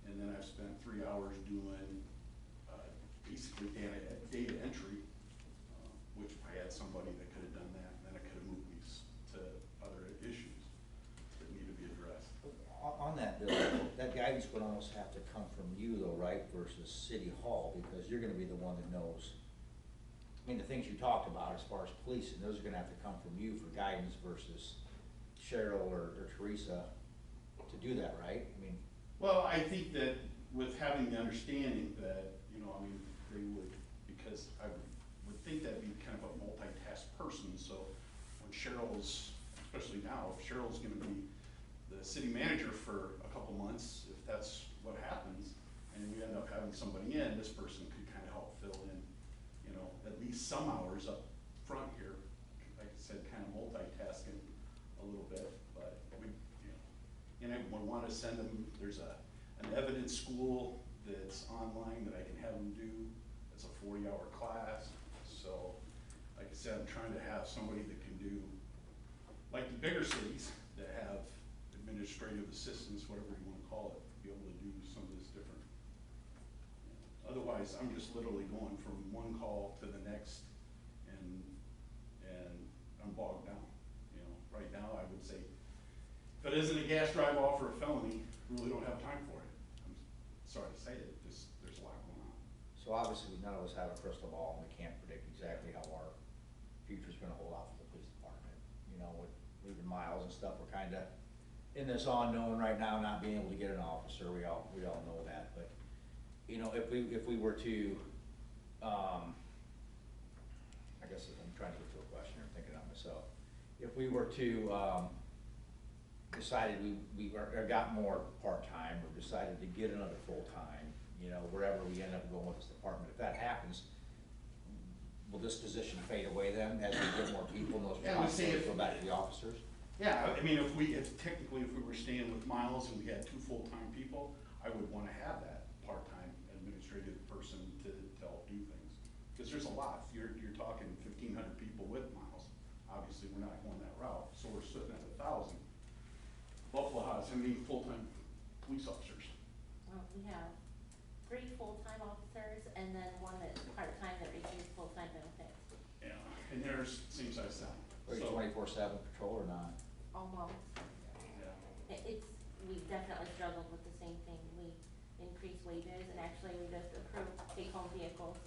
and then I've spent 3 hours doing basically data entry, which if I had somebody that could have done that, then it could have moved me to other issues that need to be addressed. On that, Bill, that guidance would almost have to come from you though, right, versus City Hall, because you're gonna be the one that knows. I mean, the things you talked about as far as policing, those are gonna have to come from you for guidance versus Cheryl or Teresa to do that, right? I mean. Well, I think that with having the understanding that, you know, I mean, they would, because I would think that'd be kind of a multitask person, so when Cheryl's, especially now, if Cheryl's gonna be the city manager for a couple months, if that's what happens, and we end up having somebody in, this person could kind of help fill in, you know, at least some hours up front here. Like I said, kind of multitasking a little bit, but we, you know, and I would want to send them, there's an evidence school that's online that I can have them do. It's a 40-hour class. So, like I said, I'm trying to have somebody that can do, like the bigger cities that have administrative assistants, whatever you want to call it, be able to do some of this different. You know, otherwise, I'm just literally going from one call to the next, and I'm bogged down. You know, right now I would say, if it isn't a gas drive-off or a felony, really don't have time for it. I'm sorry to say it, just there's a lot going on. So obviously, none of us have a crystal ball, and we can't predict exactly how our future's gonna hold out for the police department. You know, with leaving Miles and stuff, we're kinda in this unknown right now, not being able to get an officer, we all know that, but, you know, if we were to, I guess I'm trying to get to a question, I'm thinking of myself. If we were to, decided we got more part-time, or decided to get another full-time, you know, wherever we end up going with this department, if that happens, will this position fade away then, as we get more people and those Yeah, we see responsibilities it- go back to the officers? Yeah, I mean, if we were staying with Miles and we had 2 full-time people, I would wanna have that part-time administrative person to help do things. Cause there's a lot, you're talking 1,500 people with Miles, obviously, we're not going that route, so we're sitting at 1,000. Buffalo has how many full-time police officers? We have 3 full-time officers and then 1 that's part-time that receives full-time benefits. Yeah, and there's same size town. Are you So, 24/7 patrol or not? Almost. yeah. We definitely struggled with the same thing. We increased wages and actually we just approved take-home vehicles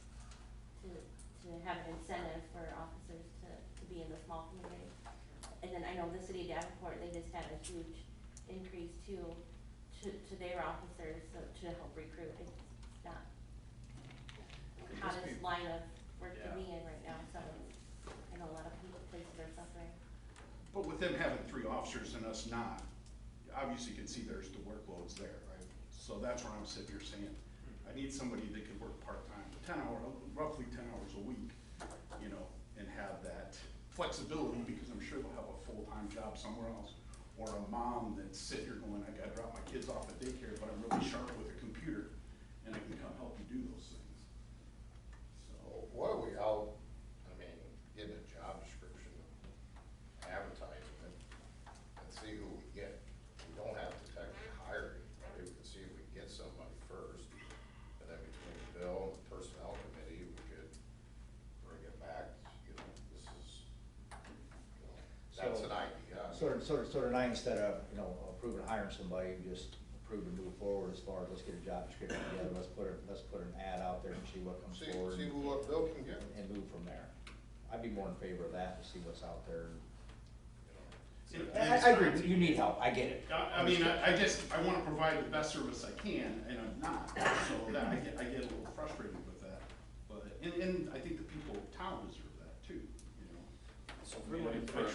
to have an incentive for officers to be in the small community. And then I know the city of Davenport, they just had a huge increase too, to their officers, so to help recruit. It's not the hottest line of work to be in right now, so I know a lot of people, places are suffering. But with them having 3 officers and us not, obviously you can see there's the workloads there, right? So that's where I'm sitting here saying, I need somebody that could work part-time, roughly 10 hours a week, you know, and have that flexibility, because I'm sure they'll have a full-time job somewhere else. Or a mom that's sitting here going, I gotta drop my kids off at daycare, but I'm really sharp with a computer, and I can come help you do those things. So, Why are we out, I mean, getting a job description, advertising it, and see who we get? We don't have to technically hire anybody, we can see if we can get somebody first, and then between the bill and the personnel committee, we could bring it back, you know, this is, you know, that's an idea. Sort of tonight, instead of, you know, approving hiring somebody, we just approve to move forward as far as let's get a job description together, let's put an ad out there and see what comes See forward. what Bill can get. And move from there. I'd be more in favor of that, to see what's out there. I agree, you need help, I get it. I mean, I wanna provide the best service I can, and I'm not, so that, I get a little frustrated with that. But, and I think the people of town deserve that too, you know? So if we're looking for,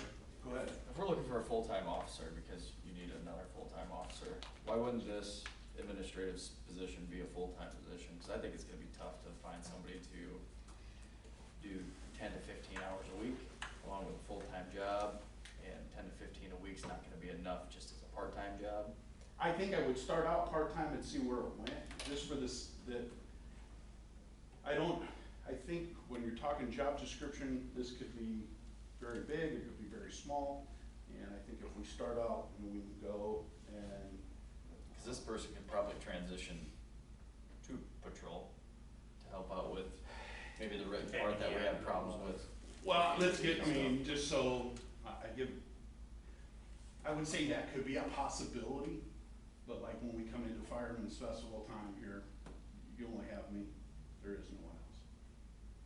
Go ahead. if we're looking for a full-time officer, because you need another full-time officer, why wouldn't this administrative position be a full-time position? Cause I think it's gonna be tough to find somebody to do 10 to 15 hours a week, along with a full-time job, and 10 to 15 a week's not gonna be enough just as a part-time job. I think I would start out part-time and see where it went, just for this, I think when you're talking job description, this could be very big, it could be very small, and I think if we start out and we go and. Cause this person could probably transition to patrol to help out with maybe the written part that we have problems with. Well, let's get, I mean, just so, I would say that could be a possibility, but like when we come into Fireman's Festival time here, you only have me, there is no one else.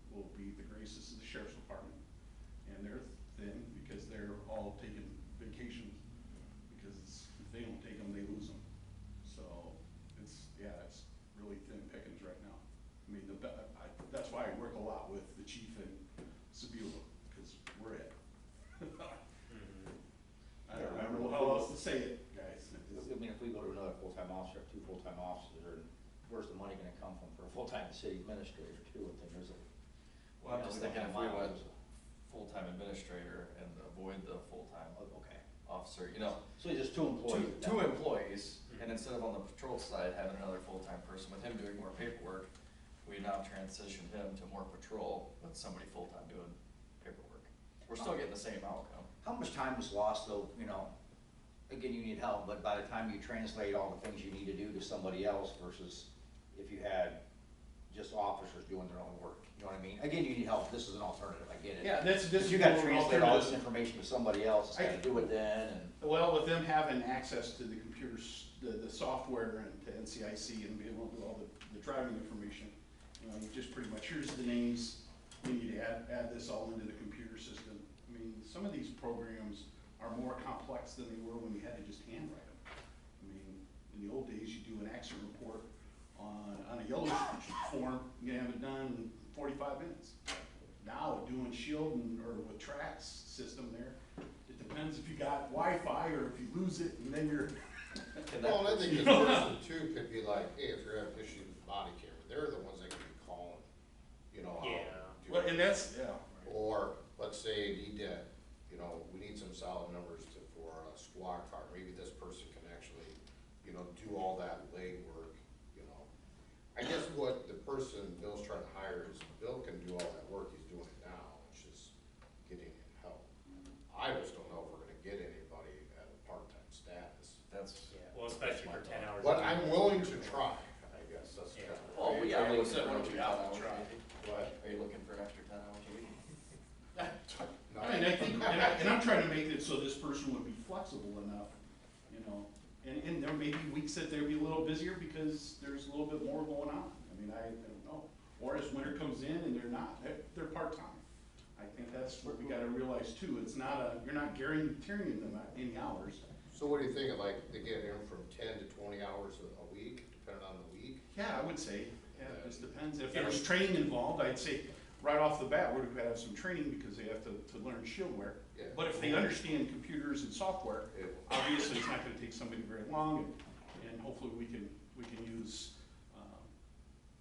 We'll be the graces of the sheriff's department, and they're thin because they're all taking vacations, because if they don't take them, they lose them. So, it's really thin pickings right now. I mean, that's why I work a lot with the chief in Sebula, because we're it. I don't know how else to say it, guys. I mean, if we go to another full-time officer, 2 full-time officers, where's the money gonna come from for a full-time city administrator too? I think there's a. Well, I'm just we don't thinking if have we went miles. full-time administrator and avoid the full-time Okay. officer, you know. So just 2 employees. Two employees, and instead of on the patrol side having another full-time person, with him doing more paperwork, we now transition him to more patrol with somebody full-time doing paperwork. We're still getting the same outcome. How much time is lost though, you know, again, you need help, but by the time you translate all the things you need to do to somebody else versus if you had just officers doing their own work, you know what I mean? Again, you need help, this is an alternative, I get it. Yeah, this But is. you gotta more translate all this alternative. information to somebody else, it's gotta do it then, and. Well, with them having access to the computers, the software and to NCIC and be able to do all the driving information, you know, you just pretty much, here's the names, we need to add this all into the computer system. I mean, some of these programs are more complex than they were when you had to just handwrite them. I mean, in the old days, you do an accident report on a yellow form, you can have it done in 45 minutes. Now now at doing shield or with tracks system there. It depends if you got Wi-Fi or if you lose it and then you're. Well, and I think this person too could be like, hey, if you're having issues with body camera, they're the ones that can be calling, you know. how Yeah. to- Well, and that's, yeah. Or, let's say, need to, you know, we need some solid numbers for a squad car, maybe this person can actually, you know, do all that legwork, you know. I guess what the person Bill's trying to hire is, Bill can do all that work, he's doing it now, it's just getting him help. I just don't know if we're gonna get anybody at a part-time status. That's, Yeah, well, especially for 10 hours. But a I'm week. willing to try, I guess, that's Yeah. kind of. oh, yeah, Are you like I said, looking why for don't you an out extra and 10 try? hours? What? Are you looking for an extra 10 hours a week? I mean, I think, and I'm trying to make it so this person would be flexible enough, you know, and there may be weeks that they'll be a little busier because there's a little bit more going on. I mean, I don't know. Or as winter comes in and they're not, they're part-time. I think that's what we gotta realize too. It's not you're not guaranteeing them any hours. So what do you think, like, they get in from 10 to 20 hours a week, depending on the week? Yeah, I would say, yeah, it just depends. If there's training involved, I'd say right off the bat, we're gonna have some training because they have to learn shieldware. Yeah. But if they understand computers and software, Yeah. obviously it's not gonna take somebody very long, and hopefully we can use,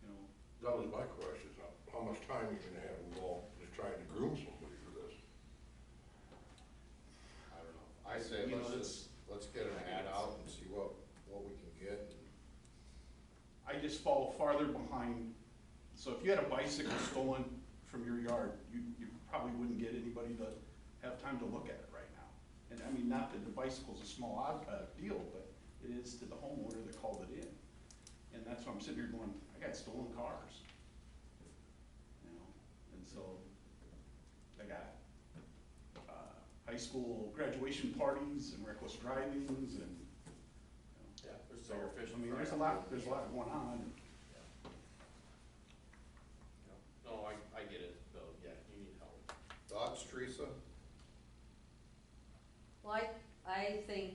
you know. That was my question, how much time are you gonna have involved just trying to groom somebody for this? I don't know. I say, You know, let's get an ad out and see what we can get. I just fall farther behind. So if you had a bicycle stolen from your yard, you probably wouldn't get anybody to have time to look at it right now. And I mean, not that the bicycle's a small deal, but it is to the homeowner that called it in. And that's why I'm sitting here going, I got stolen cars. You know, and so I got high school graduation parties and reckless drivings and, you know, Yeah, there's so, bigger fish I to mean, fry. there's a lot going on. No, I get it, Bill, yeah, you need help. Thoughts, Teresa? Well, I think,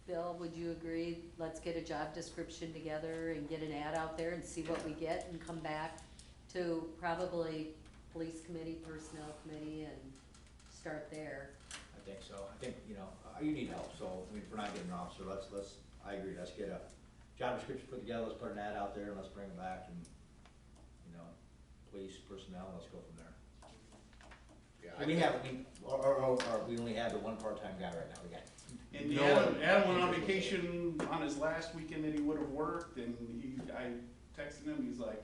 Bill, would you agree, let's get a job description together and get an ad out there and see what we get and come back to probably police committee, personnel committee, and start there. I think so. I think, you know, you need help, so, I mean, if we're not getting an officer, I agree, let's get a job description put together, let's put an ad out there, and let's bring it back, and, you know, police, personnel, let's go from there. Yeah. We have, or we only have the one part-time guy right now, we got. And no Adam one- went on vacation on his last weekend that he would have worked, and I texted him, he's like,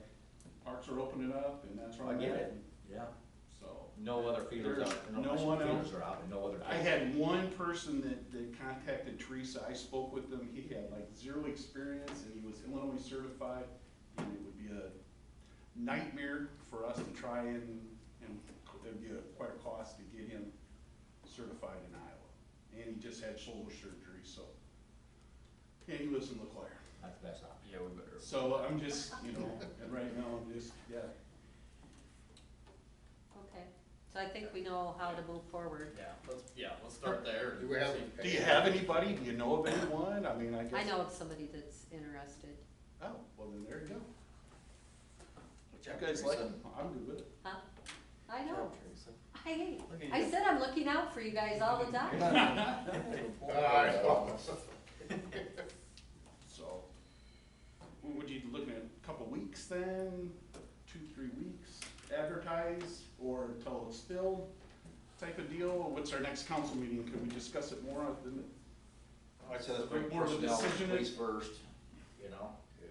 parks are opening up, and that's where I I'm get at. it, yeah. So. No other feelers There's out, no no one feelers else. are out, and no other. I had one person that contacted Teresa, I spoke with him, he had like 0 experience, and he was Illinois certified, and it would be a nightmare for us to try and there'd be quite a cost to get him certified in Iowa. And he just had shoulder surgery, so, and he lives in LeClaire. That's the best option. Yeah, we better. So I'm just, you know, and right now, I'm just, yeah. Okay, so I think we know how to move forward. Let's start there. Do we have? Do you have anybody? Do you know of anyone? I mean, I guess. I know of somebody that's interested. Oh, well then there you go. Check You guys like Teresa. them? I'm good with it. Huh? I know. Check Teresa. Look at I said I'm looking out for you guys all the time. So, would you be looking at a couple weeks then? 2-3 weeks? Advertise or until it's filled type of deal? What's our next council meeting? Could we discuss it more than? I'd say let's bring More of a personnel, decision police is- first, you know, Yeah,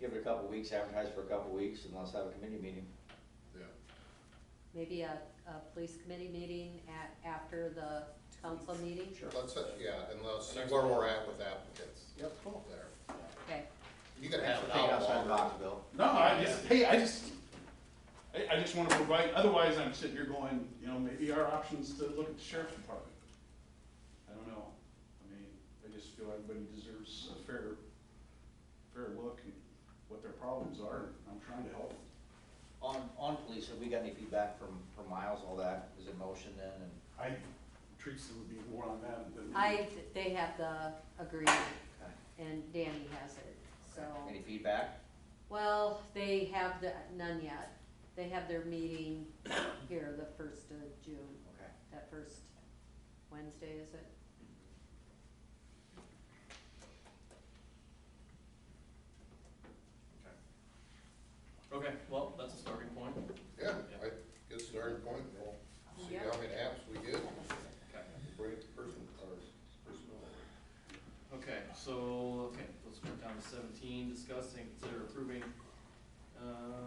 give it a couple weeks, advertise for a couple weeks, and let's have a committee meeting. yeah. Maybe a police committee meeting after the council meeting? Sure. Let's, yeah, and let's see where we're at with applicants. Yep, cool. There. Okay, You can have it Take it out outside the longer. box, Bill. No, I just wanna provide, otherwise I'm sitting here going, you know, maybe our options to look at the sheriff's department. I don't know. I mean, I just feel everybody deserves a fair look at what their problems are. I'm trying to help. On police, have we got any feedback from Miles, all that is in motion then, and? Teresa would be more on that than. they have the agreement Okay. and Danny has it, so. Any feedback? Well, they have none yet. They have their meeting here the 1st of June, Okay. that first Wednesday, is it? Okay, well, that's a starting point. Yeah, I get starting point, and we'll see Yeah. how many apps we get, Okay. bring it to personnel. Okay, so, let's jump down to 17, discuss and consider approving,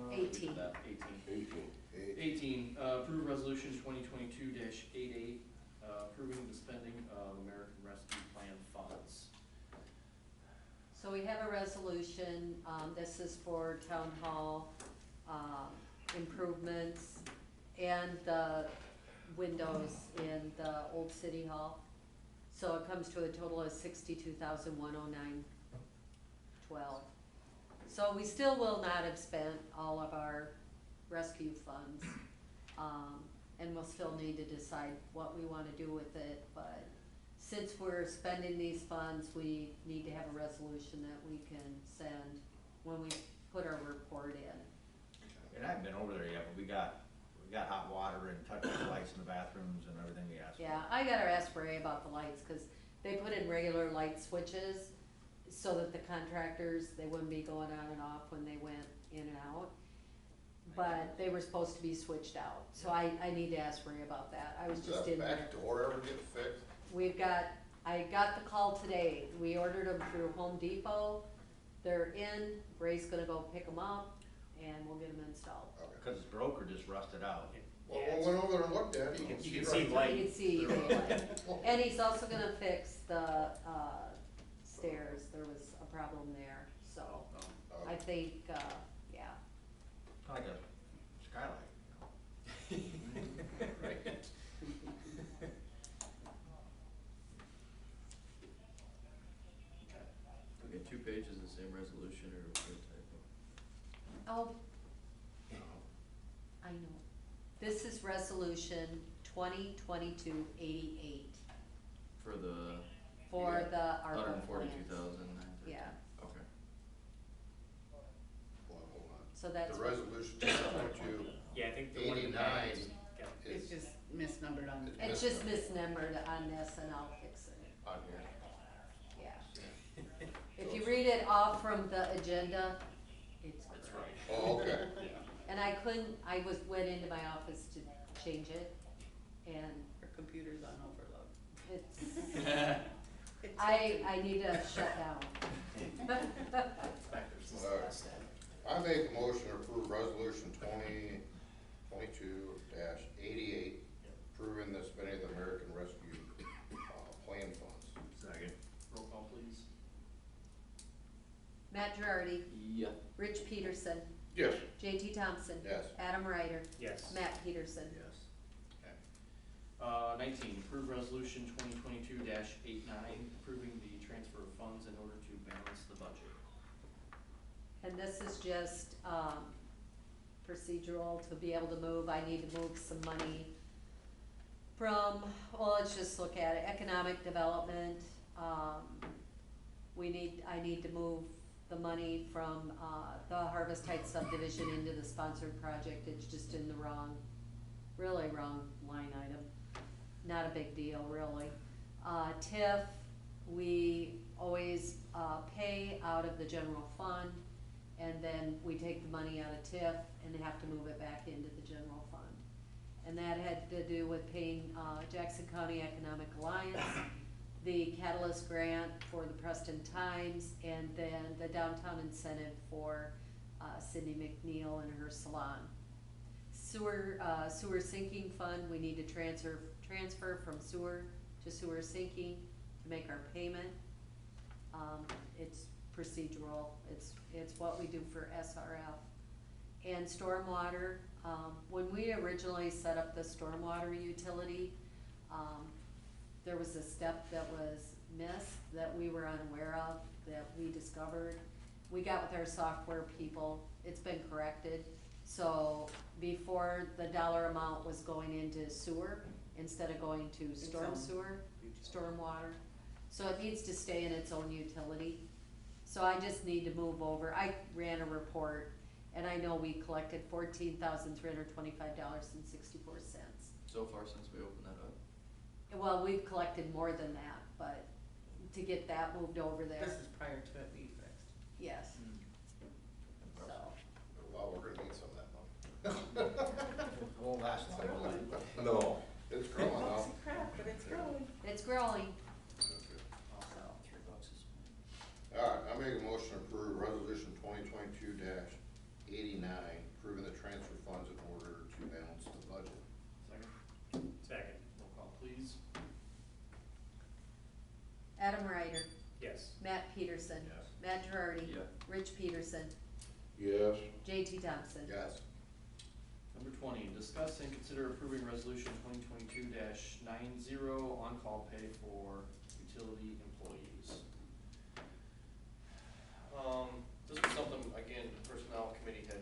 we did 18. that, 18. 18, approve resolution 2022-88, approving the spending of American Rescue Plan funds. So we have a resolution, this is for town hall, improvements and the windows in the old city hall. So it comes to a total of 62,109.12. So we still will not have spent all of our rescue funds, and we'll still need to decide what we wanna do with it, but since we're spending these funds, we need to have a resolution that we can send when we put our report in. And I haven't been over there yet, but we got hot water and touching lights in the bathrooms and everything we asked for. Yeah, I gotta ask Ray about the lights, cause they put in regular light switches so that the contractors, they wouldn't be going on and off when they went in and out. But they were supposed to be switched out, so I need to ask Ray about that. I was Does just that in there. back door ever get fixed? I got the call today, we ordered them through Home Depot, they're in, Ray's gonna go pick them up, and we'll get them installed. Okay. Cause it's broke or just rusted out. Well, I went over there and looked at it. You can see see right light. You can see the light. And he's also gonna fix the, stairs, there was a problem there, so, I think, yeah. Like a skylight, you know? Right. We got 2 pages of the same resolution or a typo? Oh, I know. This is resolution 2022-88 For the for the ARPA plans. 142,913. Yeah, Okay. Hold on. so that's. The resolution to Yeah, I think the one in the 89 back got It's just misnumbered on the. It's just misnumbered on this and I'll fix it, on here. yeah. If you read it off from the agenda, it's That's correct. right. Oh, okay. And went into my office to change it, and Her computer's on overload. it's, I need to shut down. Back there's this last step. I make a motion to approve resolution 2022-88, approving the spending of the American Rescue Plan funds. Second. Roll call, please. Matt Girardi, Yeah. Rich Peterson, Yes. JT Thompson. Yes. Adam Ryder, Yes. Matt Peterson. Yes. 19, approve resolution 2022-89, approving the transfer of funds in order to balance the budget. And this is just, procedural to be able to move, I need to move some money from, well, let's just look at it, economic development, I need to move the money from, the Harvest Heights subdivision into the sponsored project, it's just in the really wrong line item. Not a big deal, really. TIF, we always, pay out of the general fund, and then we take the money out of TIF and have to move it back into the general fund. And that had to do with paying, Jackson County Economic Alliance, the Catalyst Grant for the Preston Times, and then the downtown incentive for, Cindy McNeil and her salon. Sewer sinking fund, we need to transfer from sewer to sewer sinking to make our payment. It's procedural, it's what we do for SRF. And stormwater, when we originally set up the stormwater utility, there was a step that was missed that we were unaware of, that we discovered. We got with our software people, it's been corrected. So before, the dollar amount was going into sewer instead of going to storm sewer, stormwater. So it needs to stay in its own utility. So I just need to move over, I ran a report And I know we collected $14,325.64. So far since we opened that up. Well, we've collected more than that, but to get that moved over there, This is prior to it being fixed. yes, so. Well, we're gonna need some of that money. It won't last long, will it? No, it's growing now. Holy crap, but it's growing. It's growing, so. $3 is. All right, I make a motion to approve resolution 2022-89, approving the transfer funds in order to balance the budget. Second. Second. Roll call, please. Adam Ryder, Yes. Matt Peterson. Yes. Matt Girardi. Yeah. Rich Peterson, Yes, JT Thompson. Yes. Number 20, discuss and consider approving resolution 2022-90 on-call pay for utility employees. This was something, again, the personnel committee had,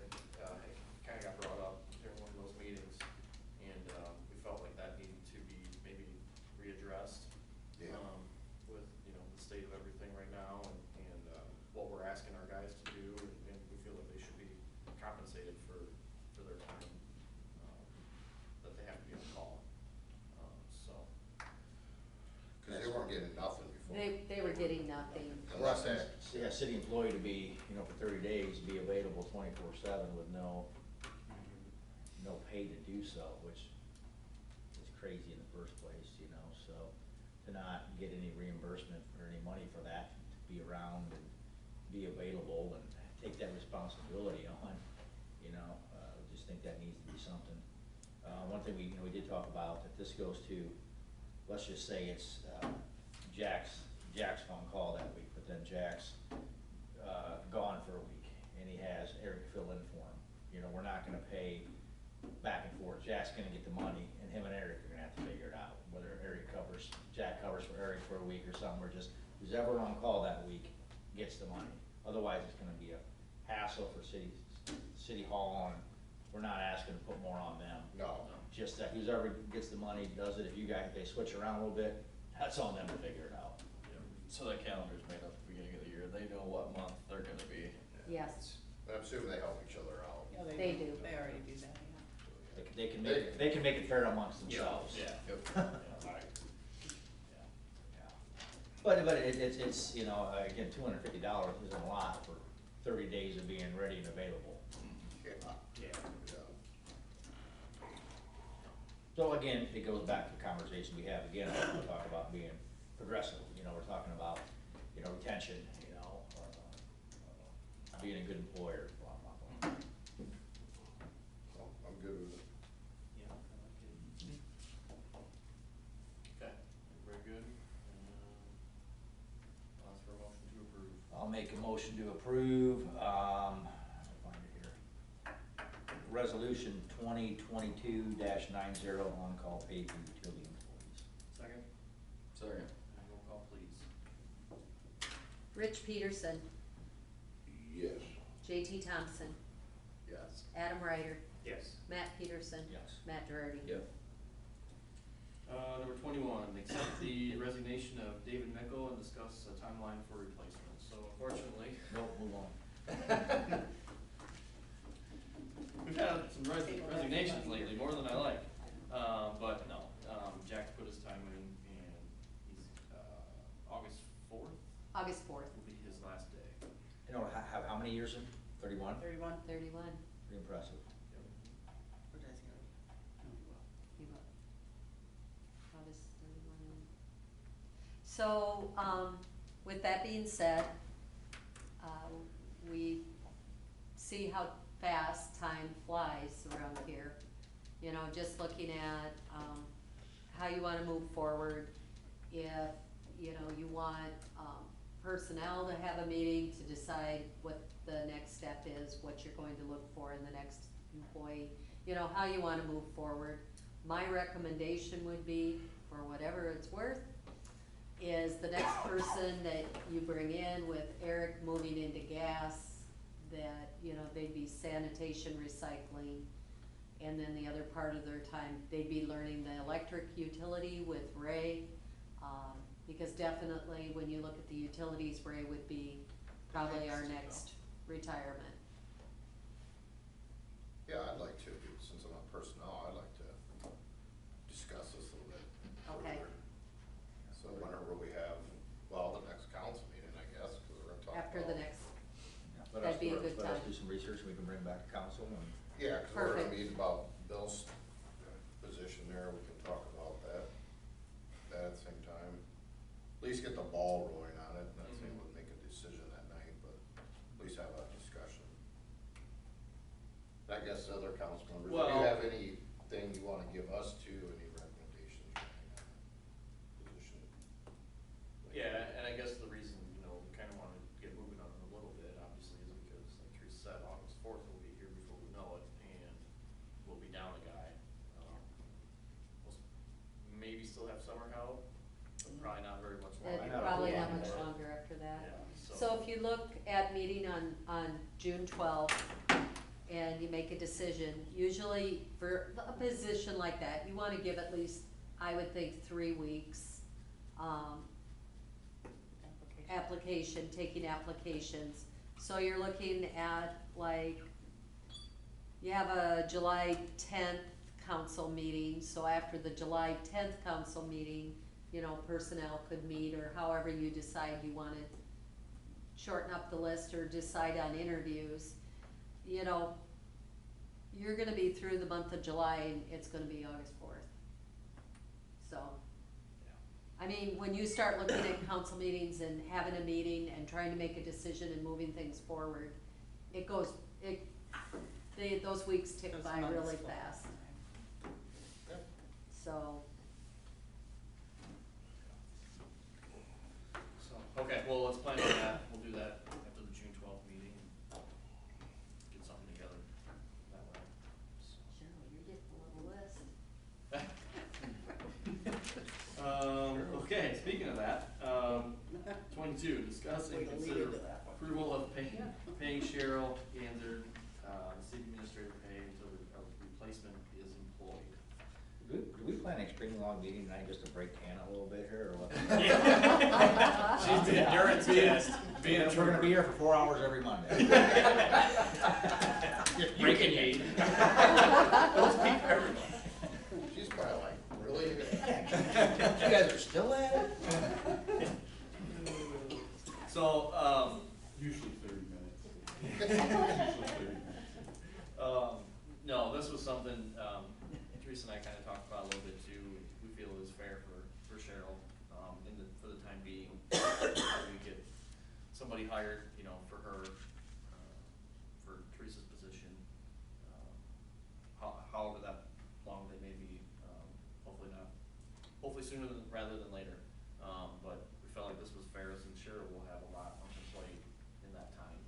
kinda got brought up during one of those meetings, and, we felt like that needed to be maybe readdressed. Yeah. With, you know, the state of everything right now, and, what we're asking our guys to do, and we feel like they should be compensated for their time, that they have to be on call, so. Cause they weren't getting nothing before. They were getting nothing. Unless they, Yeah, city employee to be, for 30 days, be available 24/7 with no pay to do so, which is crazy in the first place, so to not get any reimbursement or any money for that, to be around and be available and take that responsibility on, I just think that needs to be something. One thing we did talk about, if this goes to, let's just say it's, Jack's on call that week, but then Jack's, gone for a week, and he has Eric fill in for him. We're not gonna pay back and forth. Jack's gonna get the money, and him and Eric are gonna have to figure it out, whether Jack covers for Eric for a week or something, or just who's ever on call that week gets the money. Otherwise, it's gonna be a hassle for city hall, and we're not asking to put more on them. no, Just that whoever gets the money does it. If they switch around a little bit, that's on them to figure it out. So that calendar's made up at the beginning of the year, they know what month they're gonna be. Yes, but I'm assuming they help each other out. Yeah, They do. They already do that, yeah. They can make it fair amongst themselves. Yeah. Alright. But it's, again, $250 isn't a lot for 30 days of being ready and available. Yeah. Yeah. So again, it goes back to the conversation we have, again, we talk about being progressive, we're talking about, retention, being a good employer, blah, blah, blah. So, I'm good with it. Yeah, I like it. Okay, very good. Ask for a motion to approve. I'll make a motion to approve, let me find it here. Resolution 2022-90 on-call pay for utility employees. Second. Second. And roll call, please. Rich Peterson, yes. JT Thompson, Yes. Adam Ryder, Yes. Matt Peterson. Yes. Matt Girardi. Yep. Number 21, accept the resignation of David Mickle and discuss a timeline for replacement. So unfortunately, Nope, move on. we've had some resignations lately, more than I like. But no, Jack's put his time in, and he's, August 4th August 4th, will be his last day. How many years in? 31? 31, 31. Pretty impressive. or does he already? No, he will. He will. August 31. So, with that being said, we see how fast time flies around here. Just looking at, how you wanna move forward. If, you want, personnel to have a meeting to decide what the next step is, what you're going to look for in the next employee, how you wanna move forward. My recommendation would be, for whatever it's worth, is the next person that you bring in with Eric moving into gas, that, they'd be sanitation, recycling, and then the other part of their time, they'd be learning the electric utility with Ray. Because definitely, when you look at the utilities, Ray would be probably our next retirement. Next to go. So, with that being said, I would recommend that you bring in the next person with Eric moving into gas, that, they'd be sanitation, recycling, and then the other part of their time, they'd be learning the electric utility with Ray. Because definitely, when you look at the utilities, Ray would be probably our next retirement. Yeah, I'd like to, since I'm on personnel, I'd like to discuss this a little bit Okay. further. So whenever we have, well, the next council meeting, I guess, because we're gonna talk about. After the next, Yeah, let That'd us be a do- good Let us time. do some research, we can bring back to council and. Yeah, because we're gonna Perfect. meet about Bill's position there, we can talk about that at the same time. At least get the ball rolling on it, not saying we'll make a decision that night, but at least have a discussion. I guess the other council members, do Well- you have anything you wanna give us to, any recommendations or anything on that position? Yeah, and I guess the reason, you know, we kinda wanna get moving on it a little bit, obviously, is because, like Teresa said, August 4th will be here before we know it, and we'll be down a guy. We'll maybe still have summer help, but probably not very much longer. and not probably too not long much more. longer after that. Yeah, So if you look at meeting on June 12th, and you make a decision, usually for a position like that, you wanna give at least, I would think, 3 weeks, taking applications. So you're looking at like, you have a July 10th council meeting, so after the July 10th council meeting, you know, personnel could meet, or however you decide you wanna shorten up the list or decide on interviews. You know, you're gonna be through the month of July and it's gonna be August 4th. So, I mean, when you start looking at council meetings and having a meeting and trying to make a decision and moving things forward, those weeks tick Those by months really fly. fast, Yep. so. So, okay, well, let's plan on that, we'll do that after the June 12th meeting, and get something together that way. Cheryl, you're getting a little list. Okay, speaking of that, 22, discuss and We're gonna lead consider into that one. approval of paying Cheryl Ganser, city administrator pay until a replacement is employed. Do we plan an extremely long meeting tonight just to break Hannah a little bit here, or what? She's the endurance test, being a We're gonna be here for 4 hours every Monday. breaking eight. Don't speak for everyone. She's probably like, really? You guys are still at it? So, Usually 30 minutes. Usually 30 minutes. no, this was something, Teresa and I kinda talked about a little bit too. We feel it was fair for Cheryl, for the time being. We get somebody hired, you know, for her, for Teresa's position. However that long they may be, hopefully sooner rather than later. But we felt like this was fair since Cheryl will have a lot on her plate in that time.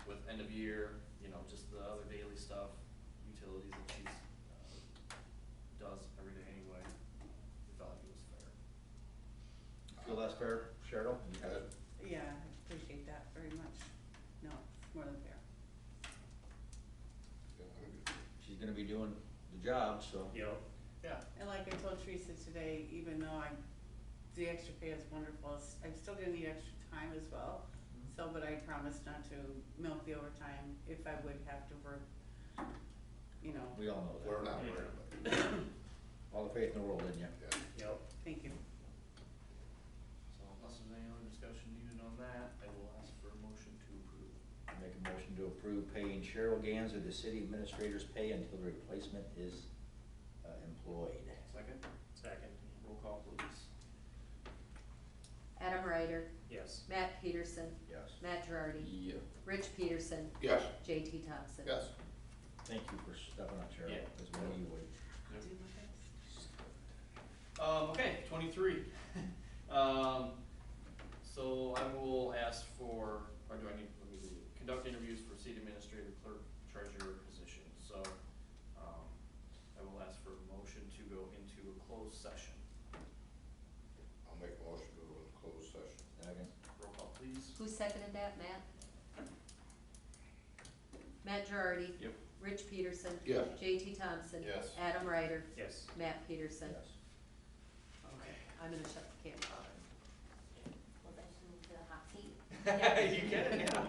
With end of year, you know, just the other daily stuff, utilities that she's, does every day anyway, we felt like it was fair. Feel that's fair, Cheryl? You got it? Yeah, I appreciate that very much. No, it's more than fair. Yeah, I'm good. She's gonna be doing the job, so. Yep. Yeah. And like I told Teresa today, even though the extra pay is wonderful, I'm still gonna need extra time as well. So, but I promised not to milk the overtime if I would have to work, you know. We all know that. We're not worried about it. All the faith in the world, didn't you? Yeah. Yep. Thank you. So unless there's any other discussion needed on that, I will ask for a motion to approve. Make a motion to approve paying Cheryl Ganser the city administrator's pay until the replacement is employed. Second, Second. roll call please. Adam Ryder, Yes. Matt Peterson, Yes. Matt Girardi, Yeah. Rich Peterson, Yes. JT Thompson. Yes. Thank you for stepping up, Cheryl, Yeah. as we know you would. I'll do my best. Okay, 23. So I will ask for, or do I need, let me read it. Conduct interviews for seat administrator, clerk, treasurer position. So, I will ask for a motion to go into a closed session. I'll make a motion to go in closed session. Second. Roll call please. Who seconded that, Matt? Matt Girardi. Yep. Rich Peterson. Yes. JT Thompson. Yes. Adam Ryder. Yes. Matt Peterson. Yes. Okay. I'm gonna shut the camera off. Was I should move to the hot seat? You can, yeah.